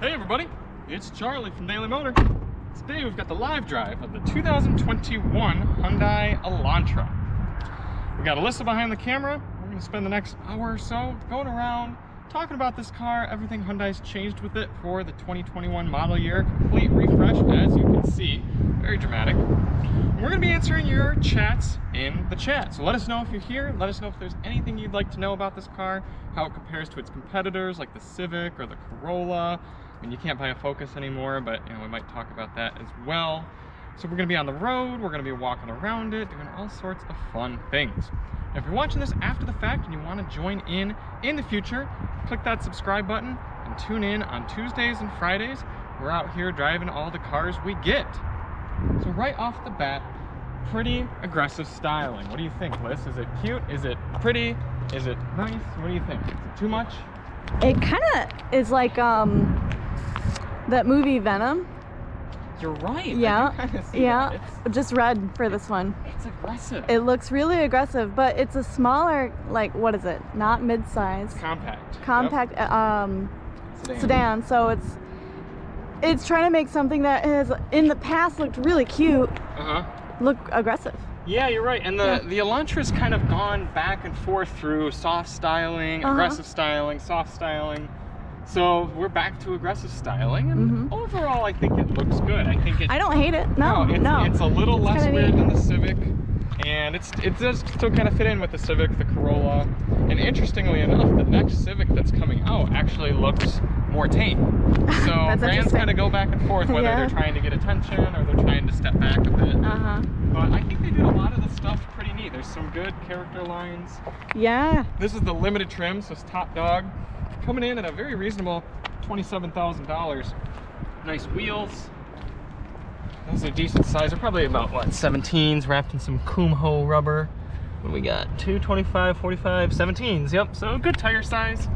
Hey everybody, it's Charlie from Daily Motor. Today we've got the live drive of the 2021 Hyundai Elantra. We got Alissa behind the camera. We're going to spend the next hour or so going around talking about this car, everything Hyundai's changed with it for the 2021 model year. Complete refresh, as you can see. Very dramatic. We're going to be answering your chats in the chat. So let us know if you're here. Let us know if there's anything you'd like to know about this car, how it compares to its competitors like the Civic or the Corolla. I mean, you can't buy a Focus anymore, but you know, we might talk about that as well. So we're going to be on the road, we're going to be walking around it, doing all sorts of fun things. Now, if you're watching this after the fact and you want to join in the future, click that subscribe button and tune in on Tuesdays and Fridays. We're out here driving all the cars we get. So right off the bat, pretty aggressive styling. What do you think, Liz? Is it cute? Is it pretty? Is it nice? What do you think? Is it too much? It kind of is like that movie Venom. You're right. Yeah, I do kind of see yeah. that. Just red for this one. It's aggressive. It looks really aggressive, but it's a smaller, like, what is it? Not mid-size. Compact. Yep. Sedan. So it's trying to make something that has in the past looked really cute. Look aggressive. Yeah, you're right. And the Elantra's kind of gone back and forth through soft styling, aggressive styling, soft styling. So we're back to aggressive styling, and overall, I think it looks good. I don't hate it. No. It's a little less weird than the Civic, and it does still kind of fit in with the Civic, the Corolla. And interestingly enough, the next Civic that's coming out actually looks more tame. So brands kind of go back and forth whether they're trying to get attention or they're trying to step back a bit. But I think they did a lot of the stuff pretty neat. There's some good character lines. Yeah. This is the limited trim, so it's top dog. Coming in at a very reasonable $27,000. Nice wheels. Those are decent size. They're probably about, what, 17s wrapped in some Kumho rubber. What do we got? 2, 25, 45, 17s. Yep, so good tire size.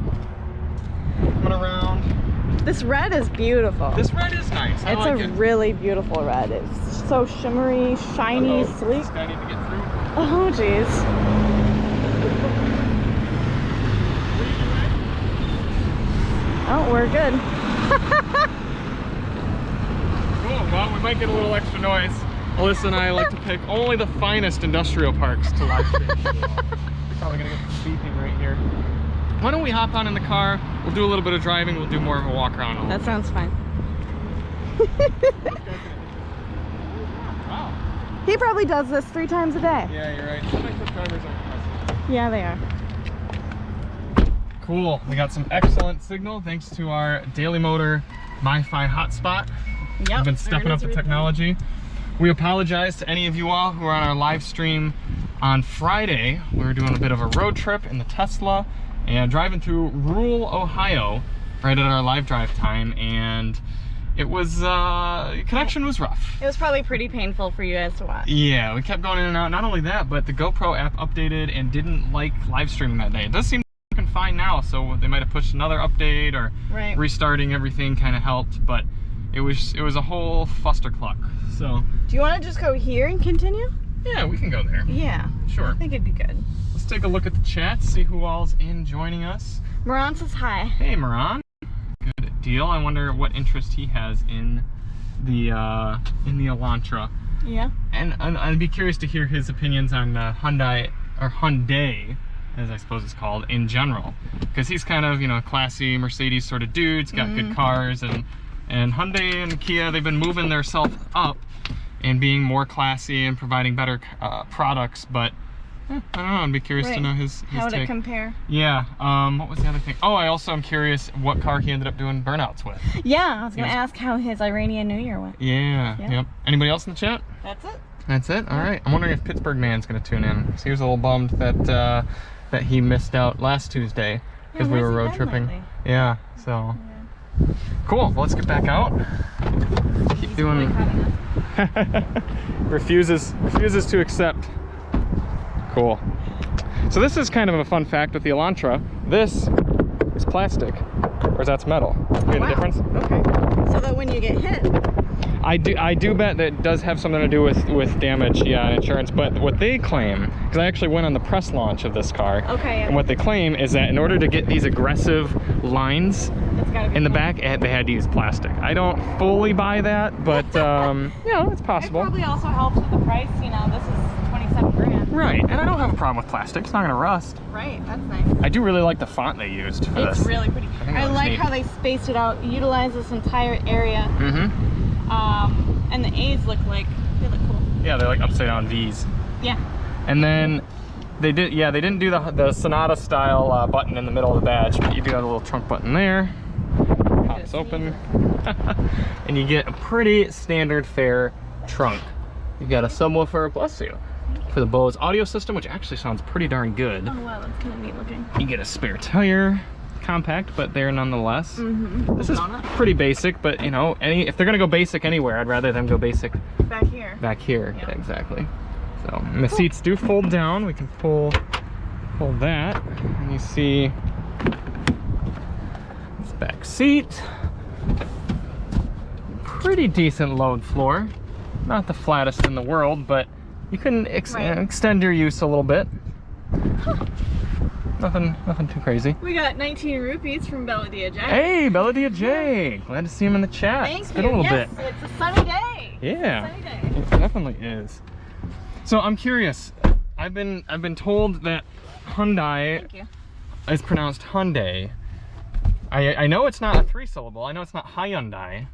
Coming around. This red is beautiful. This red is nice. It's like a really beautiful red. It's so shimmery, shiny, sleek. This guy need to get through. Oh, jeez. Oh, we're good. Cool, well, we might get a little extra noise. Alyssa and I like to pick only the finest industrial parks to live stream. Probably gonna get some beeping right here. Why don't we hop on in the car, we'll do a little bit of driving, we'll do more of a walk around. That sounds fine. Wow. He probably does this 3 times a day. Yeah, you're right. Semi-truck drivers are impressive. Yeah, they are. Cool, we got some excellent signal thanks to our Daily Motor MiFi hotspot. Yep. We've been stepping up the technology. We apologize to any of you all who are on our live stream on Friday. We were doing a bit of a road trip in the Tesla and driving through rural Ohio right at our live drive time, and it was, connection was rough. It was probably pretty painful for you guys to watch. Yeah, we kept going in and out. Not only that, but the GoPro app updated and didn't like live streaming that day. It does seem fine now, so they might have pushed another update or restarting everything kind of helped, but it was a whole fustercluck. So do you want to just go here and continue? Yeah, we can go there. Yeah, sure. I think it'd be good. Let's take a look at the chat, see who all's in joining us. Moran says hi. Hey Moran, good deal. I wonder what interest he has in the Elantra. Yeah. And I'd be curious to hear his opinions on Hyundai, as I suppose it's called, in general, because he's kind of, you know, classy Mercedes sort of dude. He's got good cars, and Hyundai and Kia, they've been moving themselves up and being more classy and providing better products, but I don't know, I'd be curious to know his how take. to compare. Yeah. What was the other thing? Oh, I also am curious what car he ended up doing burnouts with. Yeah, I was gonna ask how his Iranian New Year went. Yeah. Yep. Anybody else in the chat? That's it. That's it? All right. I'm wondering if Pittsburgh Man's gonna tune in. So he was a little bummed that he missed out last Tuesday because we were road tripping. Lately? Yeah, so cool. Well, let's get back out. Keep doing. refuses to accept. Cool. So this is kind of a fun fact with the Elantra. This is plastic, whereas that's metal. You get the difference? Okay. So that when you get hit. I do bet that it does have something to do with damage, yeah, and insurance. But what they claim, because I actually went on the press launch of this car, okay, and what they claim is that in order to get these aggressive lines in the back, they had to use plastic. I don't fully buy that, but you know, it's possible. It probably also helps with the price. You know, this is 27 grand. Right, and I don't have a problem with plastic. It's not gonna rust. Right, that's nice. I do really like the font they used for this. It's really pretty. I like how they spaced it out, utilized this entire area. And the A's look cool. Yeah, they're like upside down V's. Yeah. And then they didn't do the Sonata style button in the middle of the badge, but you do have a little trunk button there. Pops open. And you get a pretty standard fare trunk. You got a subwoofer, bless you, for the Bose audio system, which actually sounds pretty darn good. Oh wow, that's kind of neat looking. You get a spare tire. Compact, but there nonetheless. This is pretty basic, but you know, if they're gonna go basic anywhere, I'd rather them go basic back here. Back here, yeah. Exactly. So, and the seats do fold down. We can pull that, and you see this back seat. Pretty decent load floor. Not the flattest in the world, but you can extend your use a little bit. Nothing too crazy. We got 19 rupees from Belladia J. Hey, Belladia J. Glad to see him in the chat. Thank it's you. been a little yes, bit. It's a sunny day. Yeah. It's a sunny day. It definitely is. So I'm curious. I've been told that Hyundai is pronounced Hyundai. I know it's not a 3-syllable. I know it's not Hyundai.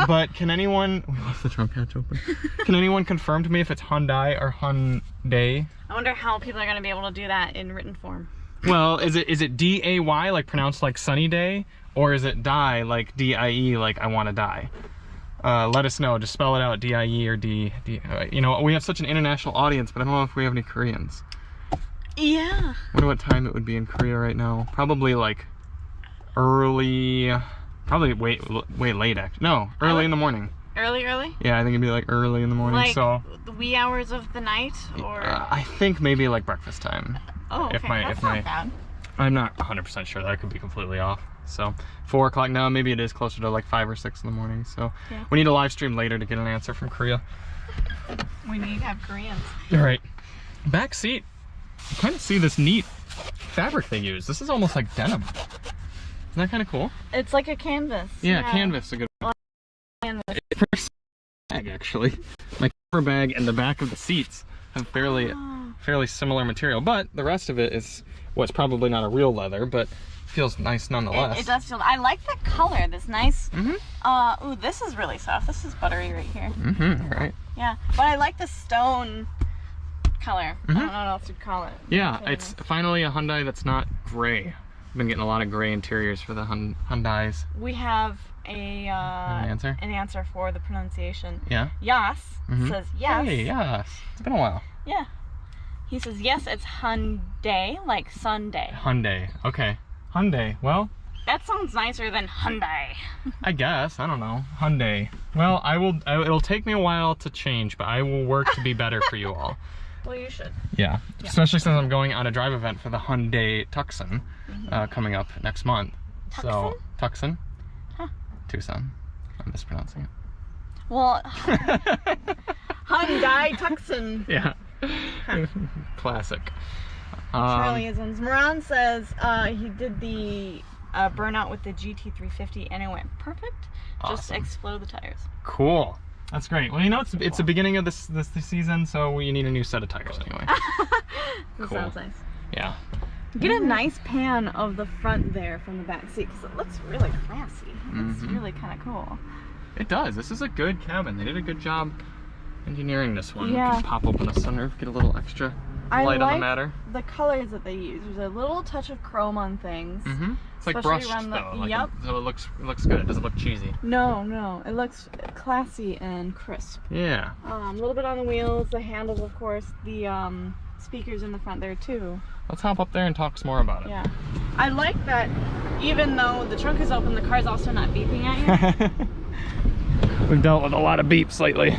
But can anyone... We left the trunk hatch open. Can anyone confirm to me if it's Hyundai or Hyundai? I wonder how people are going to be able to do that in written form. Well, is it D-A-Y, like pronounced like sunny day? Or is it die, like D-I-E, like I want to die? Let us know. Just spell it out, D-I-E or D. You know, we have such an international audience, but I don't know if we have any Koreans. Yeah. I wonder what time it would be in Korea right now. Probably like early, probably way late actually. No, early in the morning. Early? Yeah, I think it'd be like early in the morning. Like so the wee hours of the night, or I think maybe like breakfast time. oh, okay. That's not bad. I'm not 100% sure. That could be completely off. So 4 o'clock now. Maybe it is closer to like 5 or 6 in the morning. So yeah. We need a live stream later to get an answer from Korea. We need to have Koreans. All right. Back seat. You kind of see this neat fabric they use. This is almost like denim. Isn't that kind of cool? It's like a canvas. Yeah, canvas is a good one. It's bag actually. My cover bag and the back of the seats have fairly similar material, but the rest of it is what's probably not a real leather, but feels nice nonetheless. It does feel. I like the color. This nice. Ooh, this is really soft. This is buttery right here. Right. Yeah, but I like the stone color. I don't know what else you'd call it. Yeah, it's finally a Hyundai that's not gray. I've been getting a lot of gray interiors for the Hyundais. We have an answer for the pronunciation. Yeah. Yas says yes. Hey, yes. It's been a while. Yeah. He says yes. It's Hyundai, like Sunday. Hyundai. Okay. Hyundai. Well. That sounds nicer than Hyundai. I guess. I don't know. Hyundai. Well, it'll take me a while to change, but I will work to be better for you all. Well, you should. Yeah. Especially since I'm going on a drive event for the Hyundai Tucson coming up next month. Tucson? So, Tucson? Huh. Tucson. I'm mispronouncing it. Well, Hyundai Tucson. Yeah. Classic. Charlieisms. Moran says he did the burnout with the GT350 and it went perfect. Awesome. Just explode the tires. Cool. That's great. Well, you know, it's the beginning of this season, so you need a new set of tires anyway. That sounds nice. Yeah. Get a nice pan of the front there from the back seat because it looks really classy. It's really kind of cool. It does. This is a good cabin. They did a good job engineering this one. Yeah. You can pop open a sunroof, get a little extra light on the matter. The colors that they use. There's a little touch of chrome on things. It's like brushed though. Like so it looks good. It doesn't look cheesy. No. It looks classy and crisp. Yeah. A little bit on the wheels, the handles, of course, the speakers in the front there too. Let's hop up there and talk some more about it. Yeah. I like that even though the trunk is open, the car's also not beeping at you. We've dealt with a lot of beeps lately.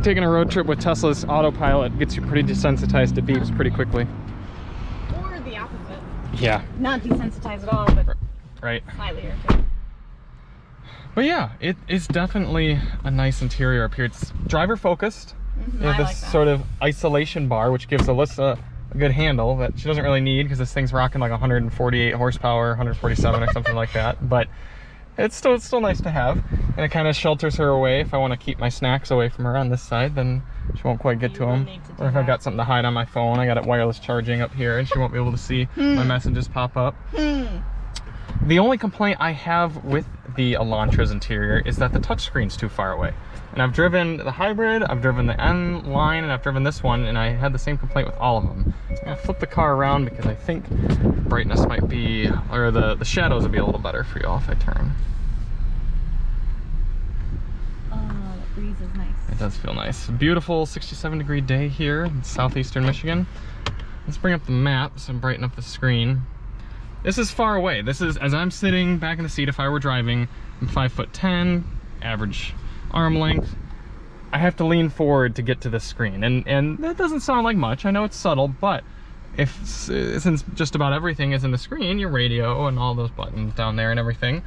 Taking a road trip with Tesla's autopilot gets you pretty desensitized to beeps pretty quickly. Or the opposite. Yeah. Not desensitized at all, but right. slightly irritated. But yeah, it is definitely a nice interior up here. It's driver focused. You have this sort of isolation bar, which gives Alyssa a good handle that she doesn't really need because this thing's rocking like 148 horsepower, 147 or something like that. But it's still nice to have, and it kind of shelters her away. If I want to keep my snacks away from her on this side, then she won't quite get to them. Or if I've got something to hide on my phone, I got it wireless charging up here, and she won't be able to see my messages pop up. The only complaint I have with the Elantra's interior is that the touchscreen's too far away. And I've driven the hybrid, I've driven the N line, and I've driven this one, and I had the same complaint with all of them. So I'm gonna flip the car around because I think brightness might be, or the shadows would be a little better for y'all if I turn. Oh, the breeze is nice. It does feel nice. Beautiful 67-degree day here in southeastern Michigan. Let's bring up the maps and brighten up the screen. This is far away. This is, as I'm sitting back in the seat, if I were driving, I'm 5'10", average arm length. I have to lean forward to get to this screen, and that doesn't sound like much. I know it's subtle, but since just about everything is in the screen, your radio and all those buttons down there and everything,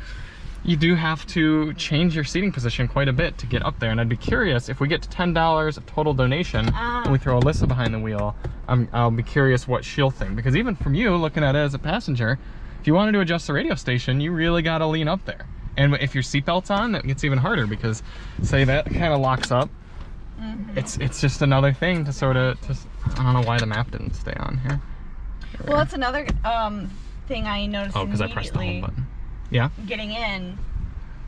you do have to change your seating position quite a bit to get up there. And I'd be curious, if we get to $10 of total donation and we throw Alyssa behind the wheel, I'll be curious what she'll think. Because even from you, looking at it as a passenger, if you wanted to adjust the radio station, you really got to lean up there. And if your seatbelt's on, that gets even harder because, say, that kind of locks up. It's just another thing to sort of, I don't know why the map didn't stay on here. Well, that's another thing I noticed. Oh, because I pressed the home button. Yeah. Getting in,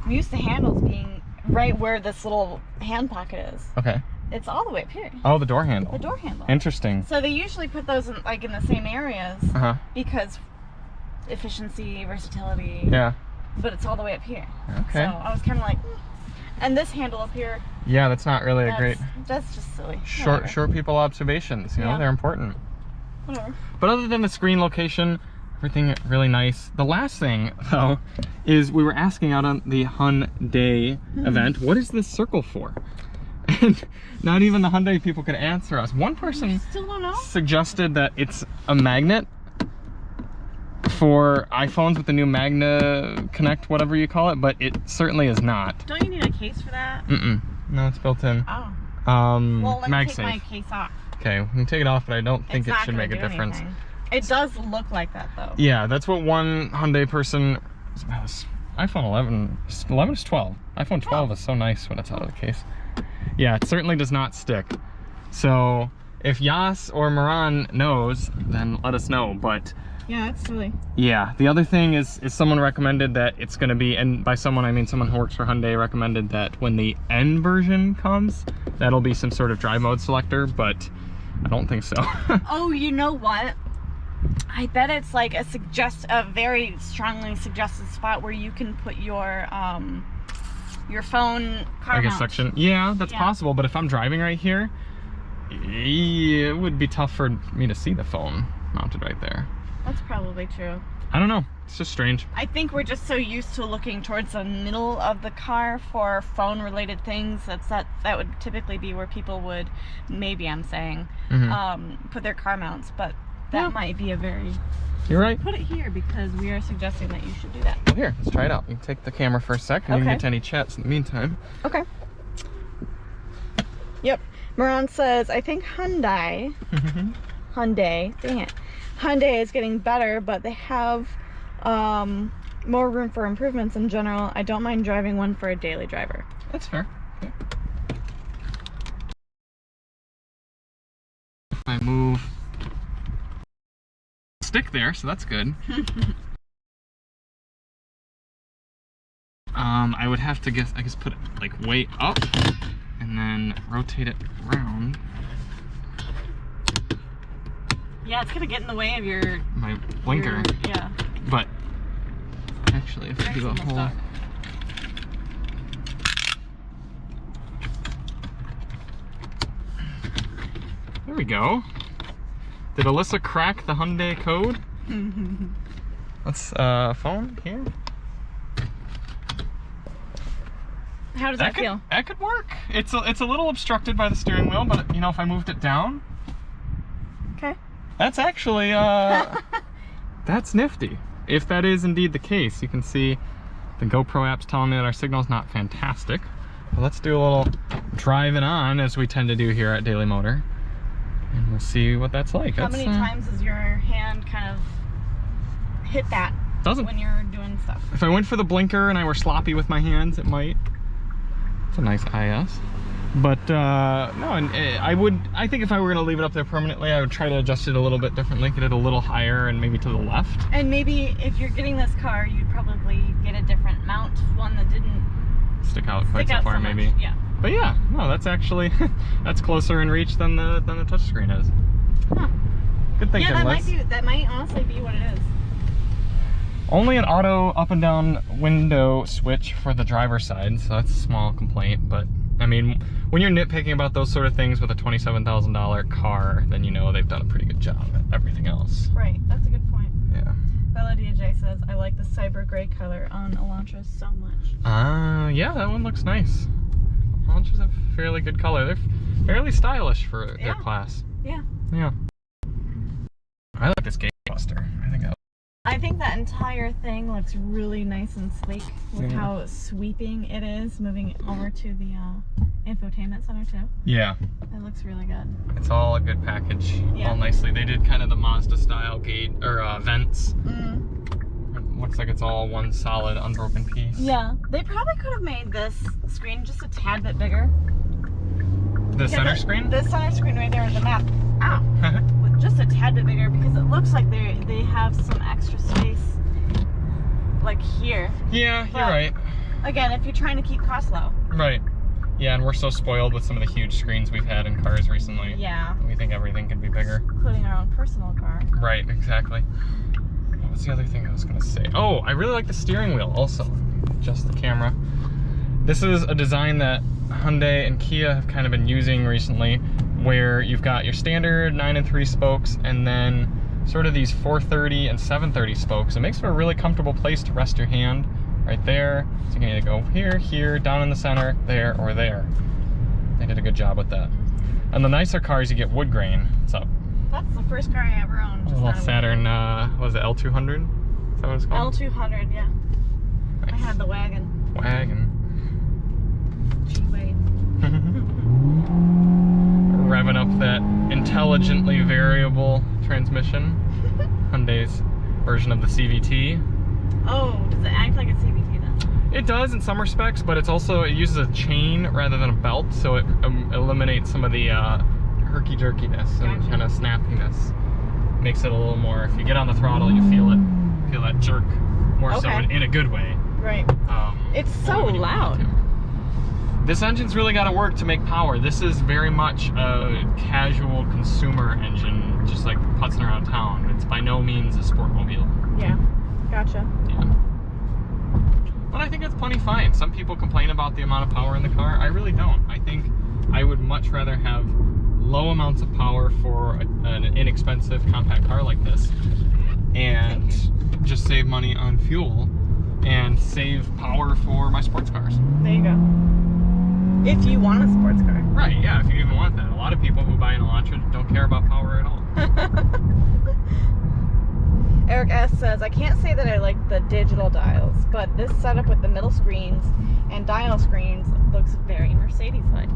I'm used to handles being right where this little hand pocket is. Okay. It's all the way up here. Oh, the door handle. The door handle. Interesting. So they usually put those in, like, in the same areas because efficiency, versatility. Yeah. But it's all the way up here. Okay. So I was kind of like, and this handle up here. Yeah, that's not really a great. That's just silly. Short people observations. You know, they're important. Whatever. But other than the screen location, everything really nice. The last thing, though, is we were asking out on the Hyundai event, what is this circle for? And not even the Hyundai people could answer us. One person still don't know? suggested that it's a magnet for iPhones with the new Magna Connect, whatever you call it, but it certainly is not. Don't you need a case for that? No, it's built in. Oh. Well, let me take MagSafe. my case off. Okay, we can take it off, but I don't think it should make a difference. Anything. It does look like that, though. Yeah, that's what one Hyundai person. iPhone 11 is 12. iPhone 12 is so nice when it's out of the case. Yeah, it certainly does not stick. So if Yas or Moran knows, then let us know. But yeah, it's silly. Yeah, the other thing is someone recommended that it's going to be, and by someone I mean someone who works for Hyundai, recommended that when the N version comes, that'll be some sort of drive mode selector, but I don't think so. Oh, you know what? I bet it's like a very strongly suggested spot where you can put your phone car mount. Section. Yeah, that's possible, but if I'm driving right here, it would be tough for me to see the phone mounted right there. That's probably true. I don't know. It's just strange. I think we're just so used to looking towards the middle of the car for phone-related things. That would typically be where people would, maybe I'm saying, put their car mounts. But that might be a very... You're right. Put it here because we are suggesting that you should do that. Well, here, let's try it out. You can take the camera for a sec and you can get to any chats in the meantime. Okay. Yep. Moran says, I think Hyundai, dang it. Hyundai is getting better, but they have more room for improvements in general. I don't mind driving one for a daily driver. That's fair. Okay. If I move, stick there, so that's good. I would have to I guess put it like way up and then rotate it around. Yeah, it's gonna get in the way of my blinker. Yeah. But actually, if I do a whole. There we go. Did Alyssa crack the Hyundai code? Let's phone here. How does that feel? That could work. It's a little obstructed by the steering wheel, but you know, if I moved it down. Okay. That's actually that's nifty. If that is indeed the case, you can see The GoPro app's telling me that our signal's not fantastic. But let's do a little driving on, as we tend to do here at Daily Motor. And we'll see what that's like. How many times does your hand kind of hit that when you're doing stuff? If I went for the blinker and I were sloppy with my hands, it might. It's a nice IS. But no, and I think if I were gonna leave it up there permanently, I would try to adjust it a little bit differently, get it a little higher and maybe to the left. And maybe if you're getting this car, you'd probably get a different mount, one that didn't stick out quite so far, maybe. Yeah. But yeah, no, that's actually that's closer in reach than the touchscreen is. Huh. Good thinking, yeah, that might honestly be what it is. Only an auto up and down window switch for the driver's side, so that's a small complaint. But I mean, when you're nitpicking about those sort of things with a $27,000 car, then you know they've done a pretty good job at everything else. Right, that's a good point. Yeah. Bella DJ says, I like the cyber gray color on Elantra so much. Yeah, that one looks nice. Elantra's a fairly good color. They're fairly stylish for their class. Yeah. Yeah. I like this gate buster. I think that entire thing looks really nice and sleek with how sweeping it is, moving over to the Infotainment Center too. Yeah. It looks really good. It's all a good package, all nicely. They did kind of the Mazda style gate, or vents. It looks like it's all one solid, unbroken piece. Yeah, they probably could have made this screen just a tad bit bigger. The center screen? The center screen right there in the map. Ow. Just a tad bit bigger, because it looks like they have some extra space like here. Yeah, you're right. Again, if you're trying to keep costs low. Right. Yeah, and we're so spoiled with some of the huge screens we've had in cars recently. Yeah. We think everything can be bigger. Including our own personal car. Right, exactly. What was the other thing I was gonna say? Oh, I really like the steering wheel also. Adjust the camera. This is a design that Hyundai and Kia have kind of been using recently, where you've got your standard 9 and 3 spokes and then sort of these 430 and 730 spokes. It makes for a really comfortable place to rest your hand right there. So you can either go here, here, down in the center, there, or there. They did a good job with that. On the nicer cars, you get wood grain. What's up? That's the first car I ever owned. A little Saturn, what was it, L200? Is that what it's called? L200, yeah. Nice. I had the wagon. Wagon. G-Wade. Revving up that intelligently variable transmission. Hyundai's version of the CVT. Oh, does it act like a CVT then? It does in some respects, but it's also, it uses a chain rather than a belt, so it eliminates some of the herky-jerkiness and kind of snappiness. Makes it a little more, if you get on the throttle, you feel it, feel that jerk more so in a good way. Right. It's so loud. This engine's really got to work to make power. This is very much a casual consumer engine, just like putzing around town. It's by no means a sportmobile. Yeah, gotcha. Yeah. But I think it's plenty fine. Some people complain about the amount of power in the car. I really don't. I think I would much rather have low amounts of power for an inexpensive compact car like this and just save money on fuel and save power for my sports cars. There you go. If you want a sports car. Right, yeah, if you even want that. A lot of people who buy an Elantra don't care about power at all. Erik S says, I can't say that I like the digital dials, but this setup with the middle screens and dial screens looks very Mercedes-like.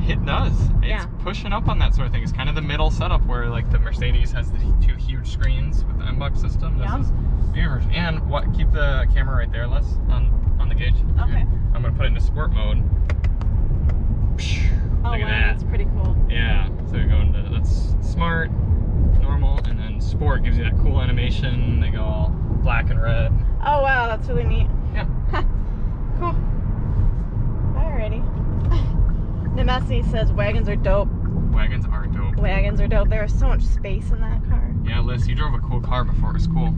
It does. It's pushing up on that sort of thing. It's kind of the middle setup where like the Mercedes has the two huge screens with the M-Box system. This is your version. And keep the camera right there, Les, on the gauge. Okay. I'm gonna put it into sport mode. Oh, Look at wow, that. that's pretty cool. Yeah, so you're going to, that's smart, normal, and then sport gives you that cool animation. They go all black and red. Oh wow, that's really neat. Yeah. Cool. Alrighty. Nemesi says wagons are dope. Wagons are dope. Wagons are dope. There is so much space in that car. Yeah, Liz, you drove a cool car before it was cool.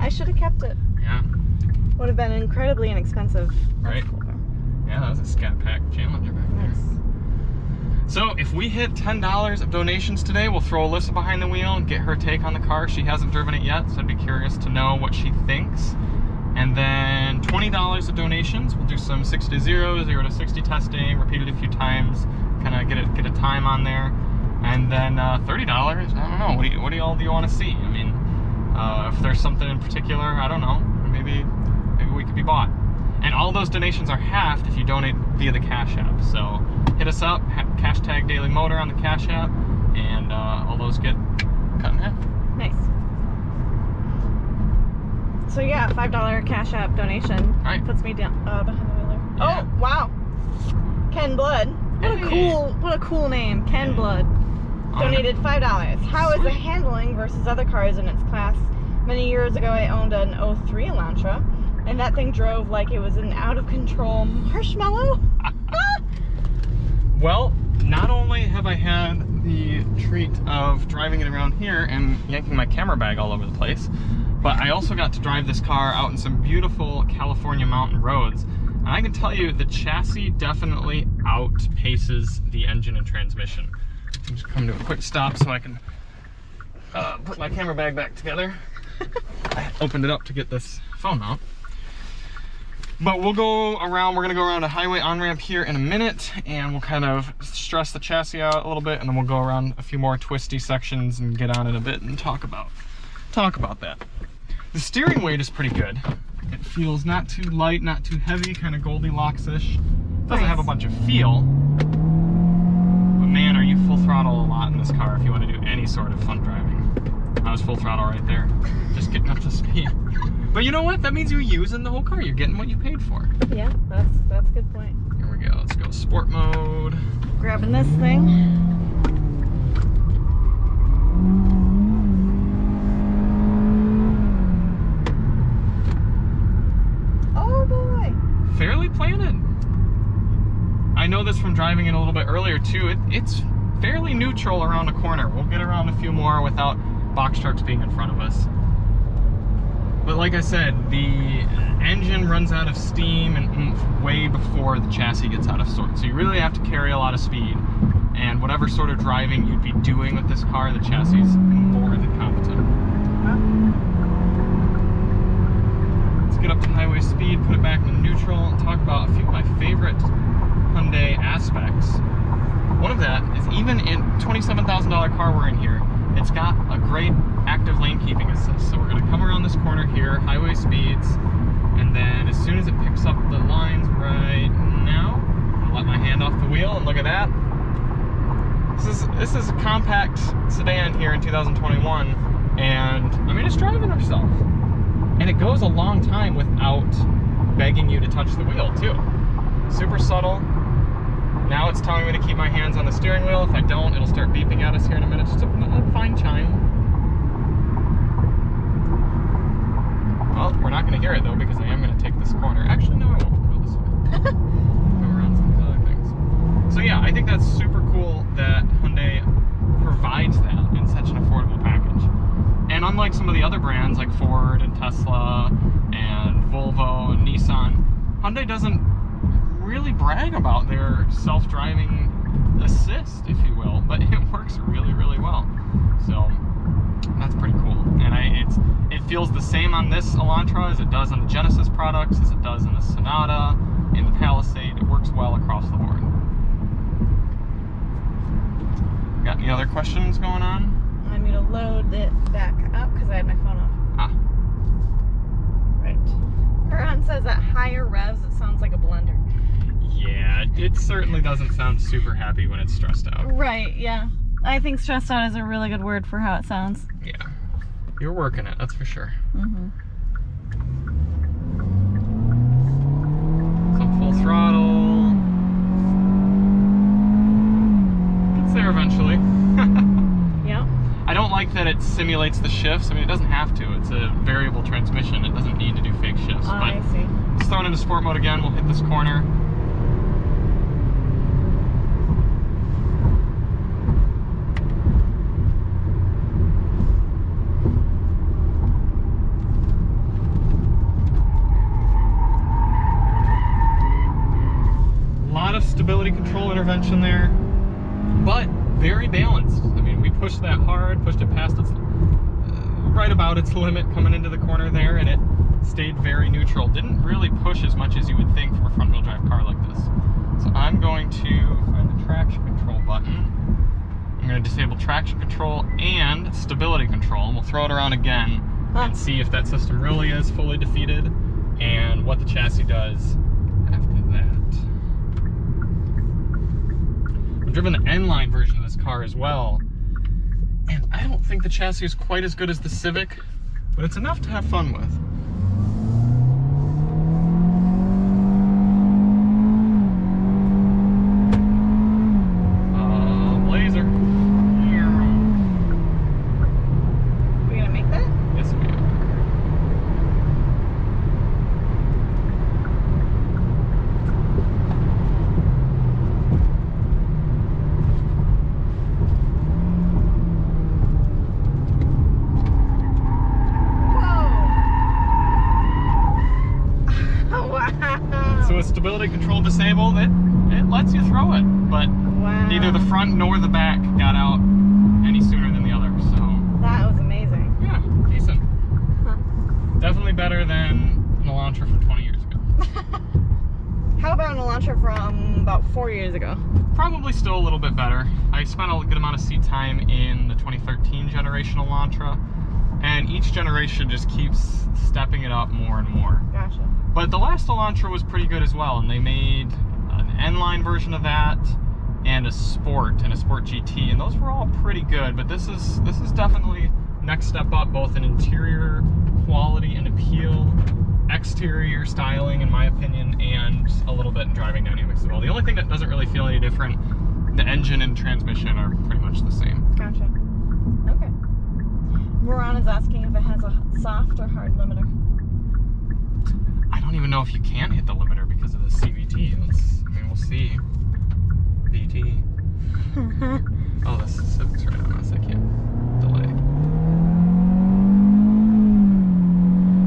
I should have kept it. Yeah. Would have been incredibly inexpensive. Right. Cool. Yeah, that was a Scat Pack Challenger back there. So if we hit $10 of donations today, we'll throw Alissa behind the wheel and get her take on the car. She hasn't driven it yet, so I'd be curious to know what she thinks. And then $20 of donations, we'll do some 6 to 0, 0 to 60 testing, repeat it a few times, kind of get a time on there. And then $30, I don't know, what do y'all want to see? I mean, if there's something in particular, I don't know, maybe maybe we could be bought. And all those donations are halved if you donate via the Cash App. So hit us up, hashtag Daily Motor on the Cash App, and all those get cut in half. Nice. So yeah, $5 Cash App donation puts me down behind the wheeler. Yeah. Oh wow, Ken Blood. What a cool name, Ken Blood. Donated $5. How is it handling versus other cars in its class? Many years ago, I owned an 03 Elantra, and that thing drove like it was an out-of-control marshmallow. Well, not only have I had the treat of driving it around here and yanking my camera bag all over the place, but I also got to drive this car out in some beautiful California mountain roads. And I can tell you, the chassis definitely outpaces the engine and transmission. I'll just come to a quick stop so I can put my camera bag back together. I opened it up to get this phone mount. But we'll go around, we're gonna go around a highway on-ramp here in a minute, and we'll kind of stress the chassis out a little bit, and then we'll go around a few more twisty sections and get on it a bit and talk about that. The steering weight is pretty good. It feels not too light, not too heavy, kind of Goldilocks-ish. Doesn't have a bunch of feel. But man, are you full throttle a lot in this car if you want to do any sort of fun driving. I was full throttle right there, just getting up to speed. But you know what? That means you're using the whole car. You're getting what you paid for. Yeah, that's a good point. Here we go. Let's go sport mode. Grabbing this thing. Oh boy. Fairly planted. I know this from driving it a little bit earlier too. It's fairly neutral around the corner. We'll get around a few more without box trucks being in front of us. But like I said, the engine runs out of steam and oomph way before the chassis gets out of sorts. So you really have to carry a lot of speed. And whatever sort of driving you'd be doing with this car, the chassis is more than competent. Let's get up to highway speed, put it back in neutral, and talk about a few of my favorite Hyundai aspects. One of that is even in $27,000 car we're in here, it's got a great active lane keeping assist. So we're going to come around this corner here, highway speeds, and then as soon as it picks up the lines right now, I'll let my hand off the wheel and look at that. This is a compact sedan here in 2021, and I mean, it's driving herself. And it goes a long time without begging you to touch the wheel too. Super subtle. Now it's telling me to keep my hands on the steering wheel. If I don't, it'll start beeping at us here in a minute. Just a fine chime. Well, we're not going to hear it though, because I am going to take this corner. Actually, no, I won't. Go this way. Go around some of these other things. So yeah, I think that's super cool that Hyundai provides that in such an affordable package. And unlike some of the other brands like Ford and Tesla and Volvo and Nissan, Hyundai doesn't really brag about their self-driving assist, if you will, but it works really, really well. So that's pretty cool. And it feels the same on this Elantra as it does on the Genesis products, as it does in the Sonata, in the Palisade. It works well across the board. Got any other questions going on? I need to load it back up because I had my phone off. Right. Ron says at higher revs it sounds like a blender. Yeah, it certainly doesn't sound super happy when it's stressed out. Right, yeah. I think stressed out is a really good word for how it sounds. Yeah. You're working it, that's for sure. Mm-hmm. Some full throttle. It's there eventually. Yeah. I don't like that it simulates the shifts. I mean, it doesn't have to. It's a variable transmission. It doesn't need to do fake shifts. Oh, I see. Let's throw it into sport mode again. We'll hit this corner. Stability control intervention there, but very balanced. I mean, we pushed that hard, pushed it past its right about its limit coming into the corner there, and it stayed very neutral. Didn't really push as much as you would think from a front-wheel drive car like this. So I'm going to find the traction control button. I'm going to disable traction control and stability control, and we'll throw it around again and see if that system really is fully defeated. and what the chassis does after that. I've driven the N-Line version of this car as well, and I don't think the chassis is quite as good as the Civic, but it's enough to have fun with. Blazer. We gonna make that? Yes, we are. So with stability control disabled, it lets you throw it, but neither the front nor the back got out any sooner than the other, so. That was amazing. Yeah, decent. Huh. Definitely better than an Elantra from 20 years ago. How about an Elantra from about 4 years ago? Probably still a little bit better. I spent a good amount of seat time in the 2013 generation Elantra, and each generation just keeps stepping it up more and more. Gotcha. But the last Elantra was pretty good as well, and they made an N-Line version of that, and a Sport and a Sport GT, and those were all pretty good. But this is definitely next step up, both in interior quality and appeal, exterior styling, in my opinion, and a little bit in driving dynamics as well. The only thing that doesn't really feel any different, the engine and transmission are pretty much the same. Gotcha. Okay. Moran is asking if it has a soft or hard limiter. I don't even know if you can hit the limiter because of the CVT. We'll see. VT. Oh, this Civic's right on us. I can't delay.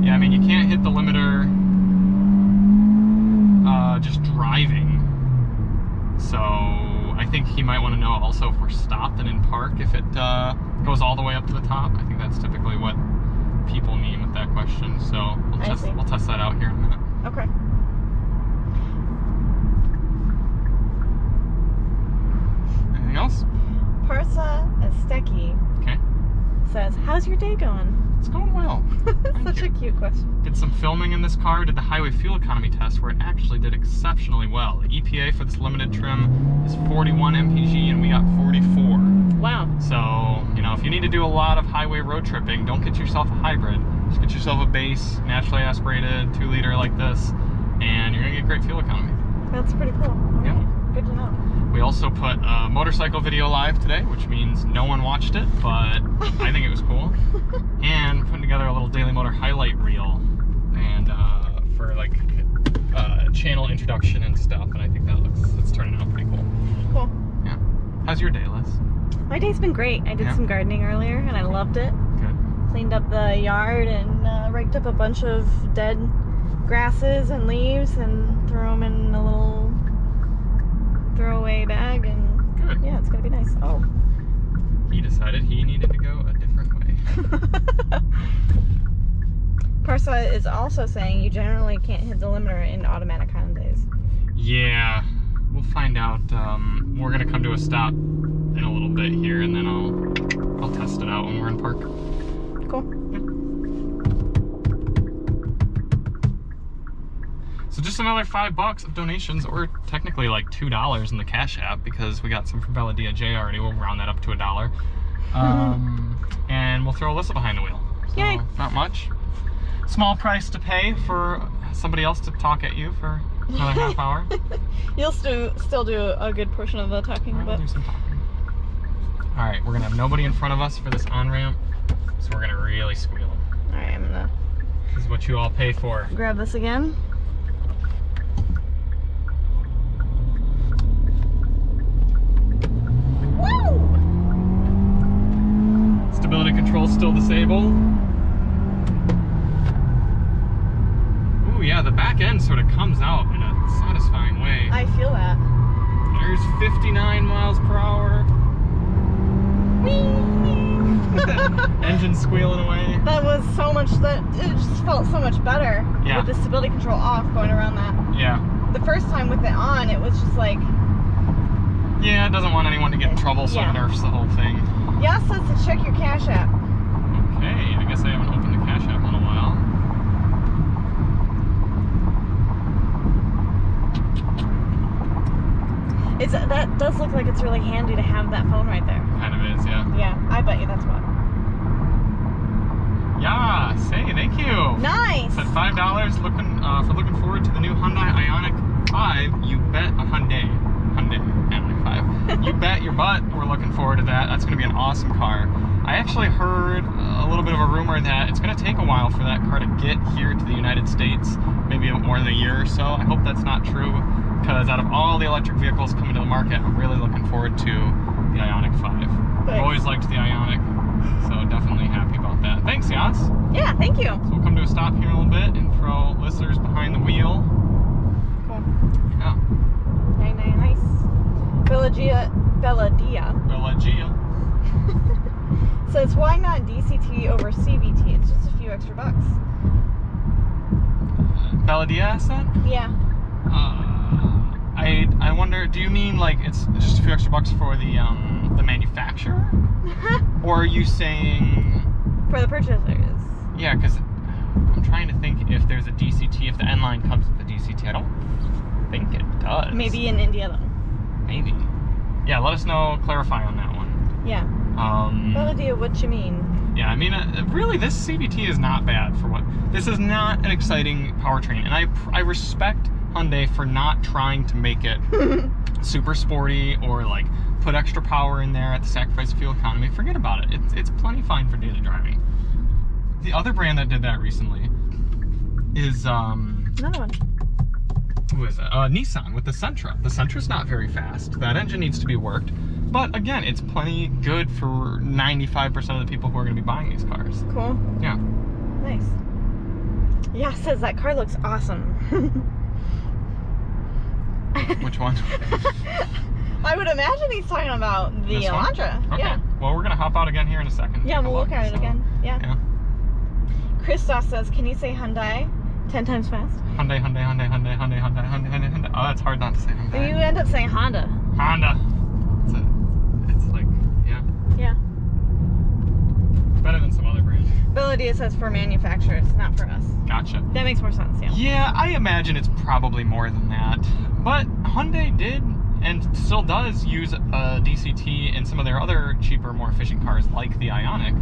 Yeah, I mean, you can't hit the limiter just driving. So I think he might want to know also if we're stopped and in park, if it goes all the way up to the top. I think that's typically what people mean with that question. So we'll test that out here in a minute. Okay. Anything else? Parsa Esteki says, how's your day going? It's going well. Such a cute question. Did some filming in this car, did the highway fuel economy test where it actually did exceptionally well. The EPA for this limited trim is 41 mpg and we got 44. Wow. So, you know, if you need to do a lot of highway road tripping, don't get yourself a hybrid. Just get yourself a base, naturally aspirated 2-liter like this, and you're gonna get great fuel economy. That's pretty cool. Yeah. Right. Good to know. We also put a motorcycle video live today, which means no one watched it, but I think it was cool. And putting together a little Daily Motor highlight reel, and for like channel introduction and stuff. And I think that's turning out pretty cool. Cool. Yeah. How's your day, Liz? My day's been great. I did some gardening earlier, and I loved it. Good. Cleaned up the yard and raked up a bunch of dead grasses and leaves and threw them in a little throwaway bag, and good. Yeah, it's gonna be nice. Oh, he decided he needed to go a different way. Parsa is also saying you generally can't hit the limiter in automatic Hyundais. Yeah, we'll find out. We're gonna come to a stop in a little bit here, and then I'll test it out when we're in park. Cool. Yeah. So just another $5 of donations, or technically like $2 in the Cash App, because we got some from Bella DJ already. We'll round that up to $1. And we'll throw Alissa behind the wheel. So yay. Not much. Small price to pay for somebody else to talk at you for another half hour. You'll still do a good portion of the talking, We'll but do some talking. All right, we're gonna have nobody in front of us for this on-ramp, so we're gonna really squeal them. all right, I'm gonna This is what you all pay for. grab this again. Stability control still disabled. Ooh, yeah, the back end sort of comes out in a satisfying way. I feel that. There's 59 miles per hour. Engine squealing away. That was so much, it just felt so much better with the stability control off going around that. Yeah. The first time with it on, it was just like... Yeah, it doesn't want anyone to get in trouble, so it nerfs the whole thing. Yas says to check your Cash App. Okay, I guess I haven't opened the Cash App in a while. does look like it's really handy to have that phone right there. Kind of is, yeah. Yeah, I bet you that's what. Yeah, say thank you. Nice. Said $5 looking forward to the new Hyundai Ioniq 5. You bet a Hyundai Ioniq 5. You bet your butt we're looking forward to that. That's going to be an awesome car. I actually heard a little bit of a rumor that it's going to take a while for that car to get here to the United States, maybe more than a year or so. I hope that's not true, because out of all the electric vehicles coming to the market, I'm really looking forward to the Ioniq 5. Thanks. I've always liked the Ioniq, so definitely happy about that. Thanks, Yas. Yeah, thank you. So we'll come to a stop here in a little bit and throw listeners behind the wheel. Cool. Yeah. Nice. Bellagia. Says, why not DCT over CVT? It's just a few extra bucks. Belladia said? Yeah. I wonder, do you mean like it's just a few extra bucks for the manufacturer? Or are you saying... For the purchasers. Yeah, because I'm trying to think if there's a DCT, if the N line comes with the DCT. I don't think it does. Maybe in India though. Maybe. Yeah, let us know, clarify on that one. Yeah. Belladia, what you mean? Yeah, I mean, really, this CVT is not bad for what... This is not an exciting powertrain, and I respect Hyundai for not trying to make it super sporty or, like, put extra power in there at the sacrifice of fuel economy. Forget about it. It's plenty fine for daily driving. The other brand that did that recently is, Another one. Who is it? Nissan with the Sentra. The Sentra's not very fast. That engine needs to be worked. But again, it's plenty good for 95% of the people who are going to be buying these cars. Cool. Yeah. Nice. Yeah, says that car looks awesome. Which one? I would imagine he's talking about the This one? Elantra. Okay. Yeah. Well, we're going to hop out again here in a second. Yeah, we'll look at it again. Yeah. Yeah. Christos says, can you say Hyundai 10 times fast? Hyundai. Oh, it's hard not to say Hyundai. You end up saying Honda. Honda. It's like, yeah. Yeah. It's better than some other brands. Belladia says for manufacturers, not for us. Gotcha. That makes more sense, yeah. Yeah, I imagine it's probably more than that. But Hyundai did and still does use a DCT in some of their other cheaper, more efficient cars like the Ioniq.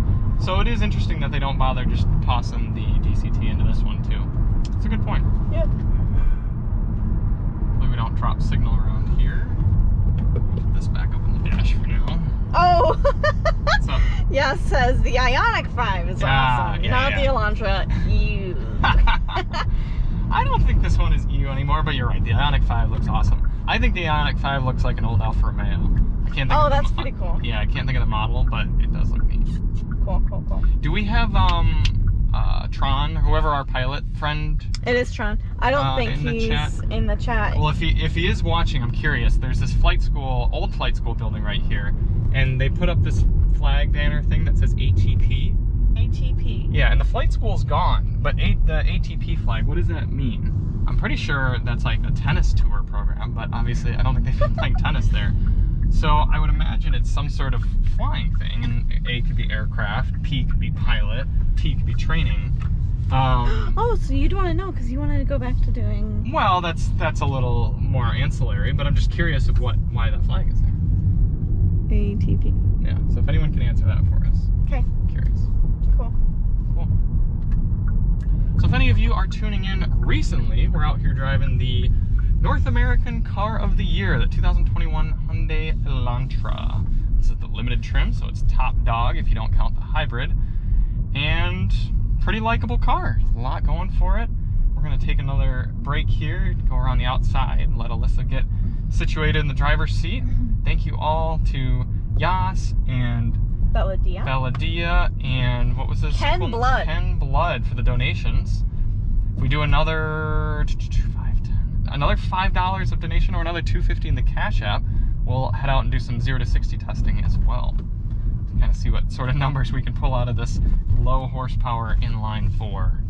So it is interesting that they don't bother just tossing the DCT into this one too. It's a good point. Yeah. Hopefully we don't drop signal around here. Put this back up in the dash for now. Oh! What's up? Yeah, says the Ioniq 5 is awesome. Yeah, not yeah. the Elantra. Ew. I don't think this one is EU anymore, but you're right. The Ioniq 5 looks awesome. I think the Ioniq 5 looks like an old Alfa Romeo. I can't think Oh, of that's pretty cool. Yeah, I can't think of the model, but it does look neat. Cool. Do we have Tron, whoever our pilot friend? It is Tron. I don't think he's in the chat. Well, if he is watching, I'm curious. There's this old flight school building right here, and they put up this flag banner thing that says ATP. ATP. Yeah, and the flight school's gone, but the ATP flag, what does that mean? I'm pretty sure that's like a tennis tour program, but obviously I don't think they've been playing tennis there. So I would imagine it's some sort of flying thing, and A could be aircraft, P could be pilot, T could be training. Oh, so you'd want to know because you wanted to go back to doing... Well, that's a little more ancillary, but I'm just curious of why that flag is there. ATP. Yeah, so if anyone can answer that for us. Okay. Curious. Cool. So if any of you are tuning in recently, we're out here driving the North American Car of the Year, the 2021 Hyundai Elantra. This is the limited trim, so it's top dog if you don't count the hybrid. And pretty likable car. There's a lot going for it. We're going to take another break here, go around the outside, and let Alissa get situated in the driver's seat. Thank you all to Yas and Belladia and what was this? Ken Blood. Ken Blood for the donations. If we do another $5 of donation or another $2.50 in the Cash App, we'll head out and do some 0 to 60 testing as well to kind of see what sort of numbers we can pull out of this low horsepower inline 4.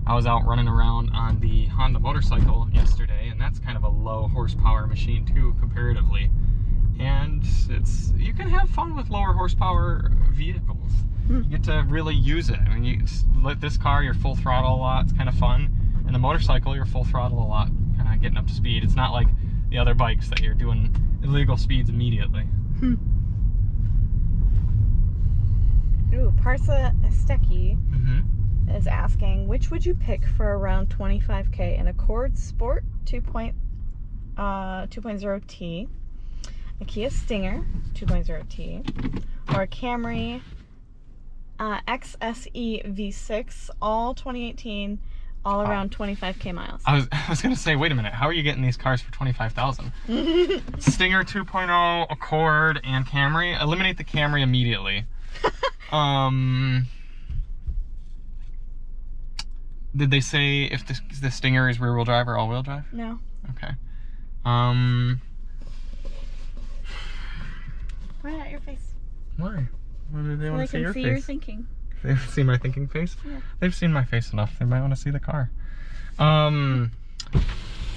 I was out running around on the Honda motorcycle yesterday, and that's kind of a low horsepower machine too, comparatively. And you can have fun with lower horsepower vehicles. You get to really use it. I mean, you let this car, you're full throttle a lot, it's kind of fun. And the motorcycle, you're full throttle a lot, kind of getting up to speed. It's not like the other bikes that you're doing illegal speeds immediately. Ooh, Parsa Esteki is asking, which would you pick for around 25K? An Accord Sport 2.0T, a Kia Stinger 2.0T, or a Camry XSE V6, all 2018, all around 25K miles. I was gonna say, wait a minute, how are you getting these cars for 25,000? Stinger 2.0, Accord, and Camry. Eliminate the Camry immediately. Did they say if the Stinger is rear-wheel drive or all-wheel drive? No. Okay. Why not your face? Why? Why do they want to see your face? Your thinking. They've seen my thinking face? Yeah. They've seen my face enough. They might want to see the car. Let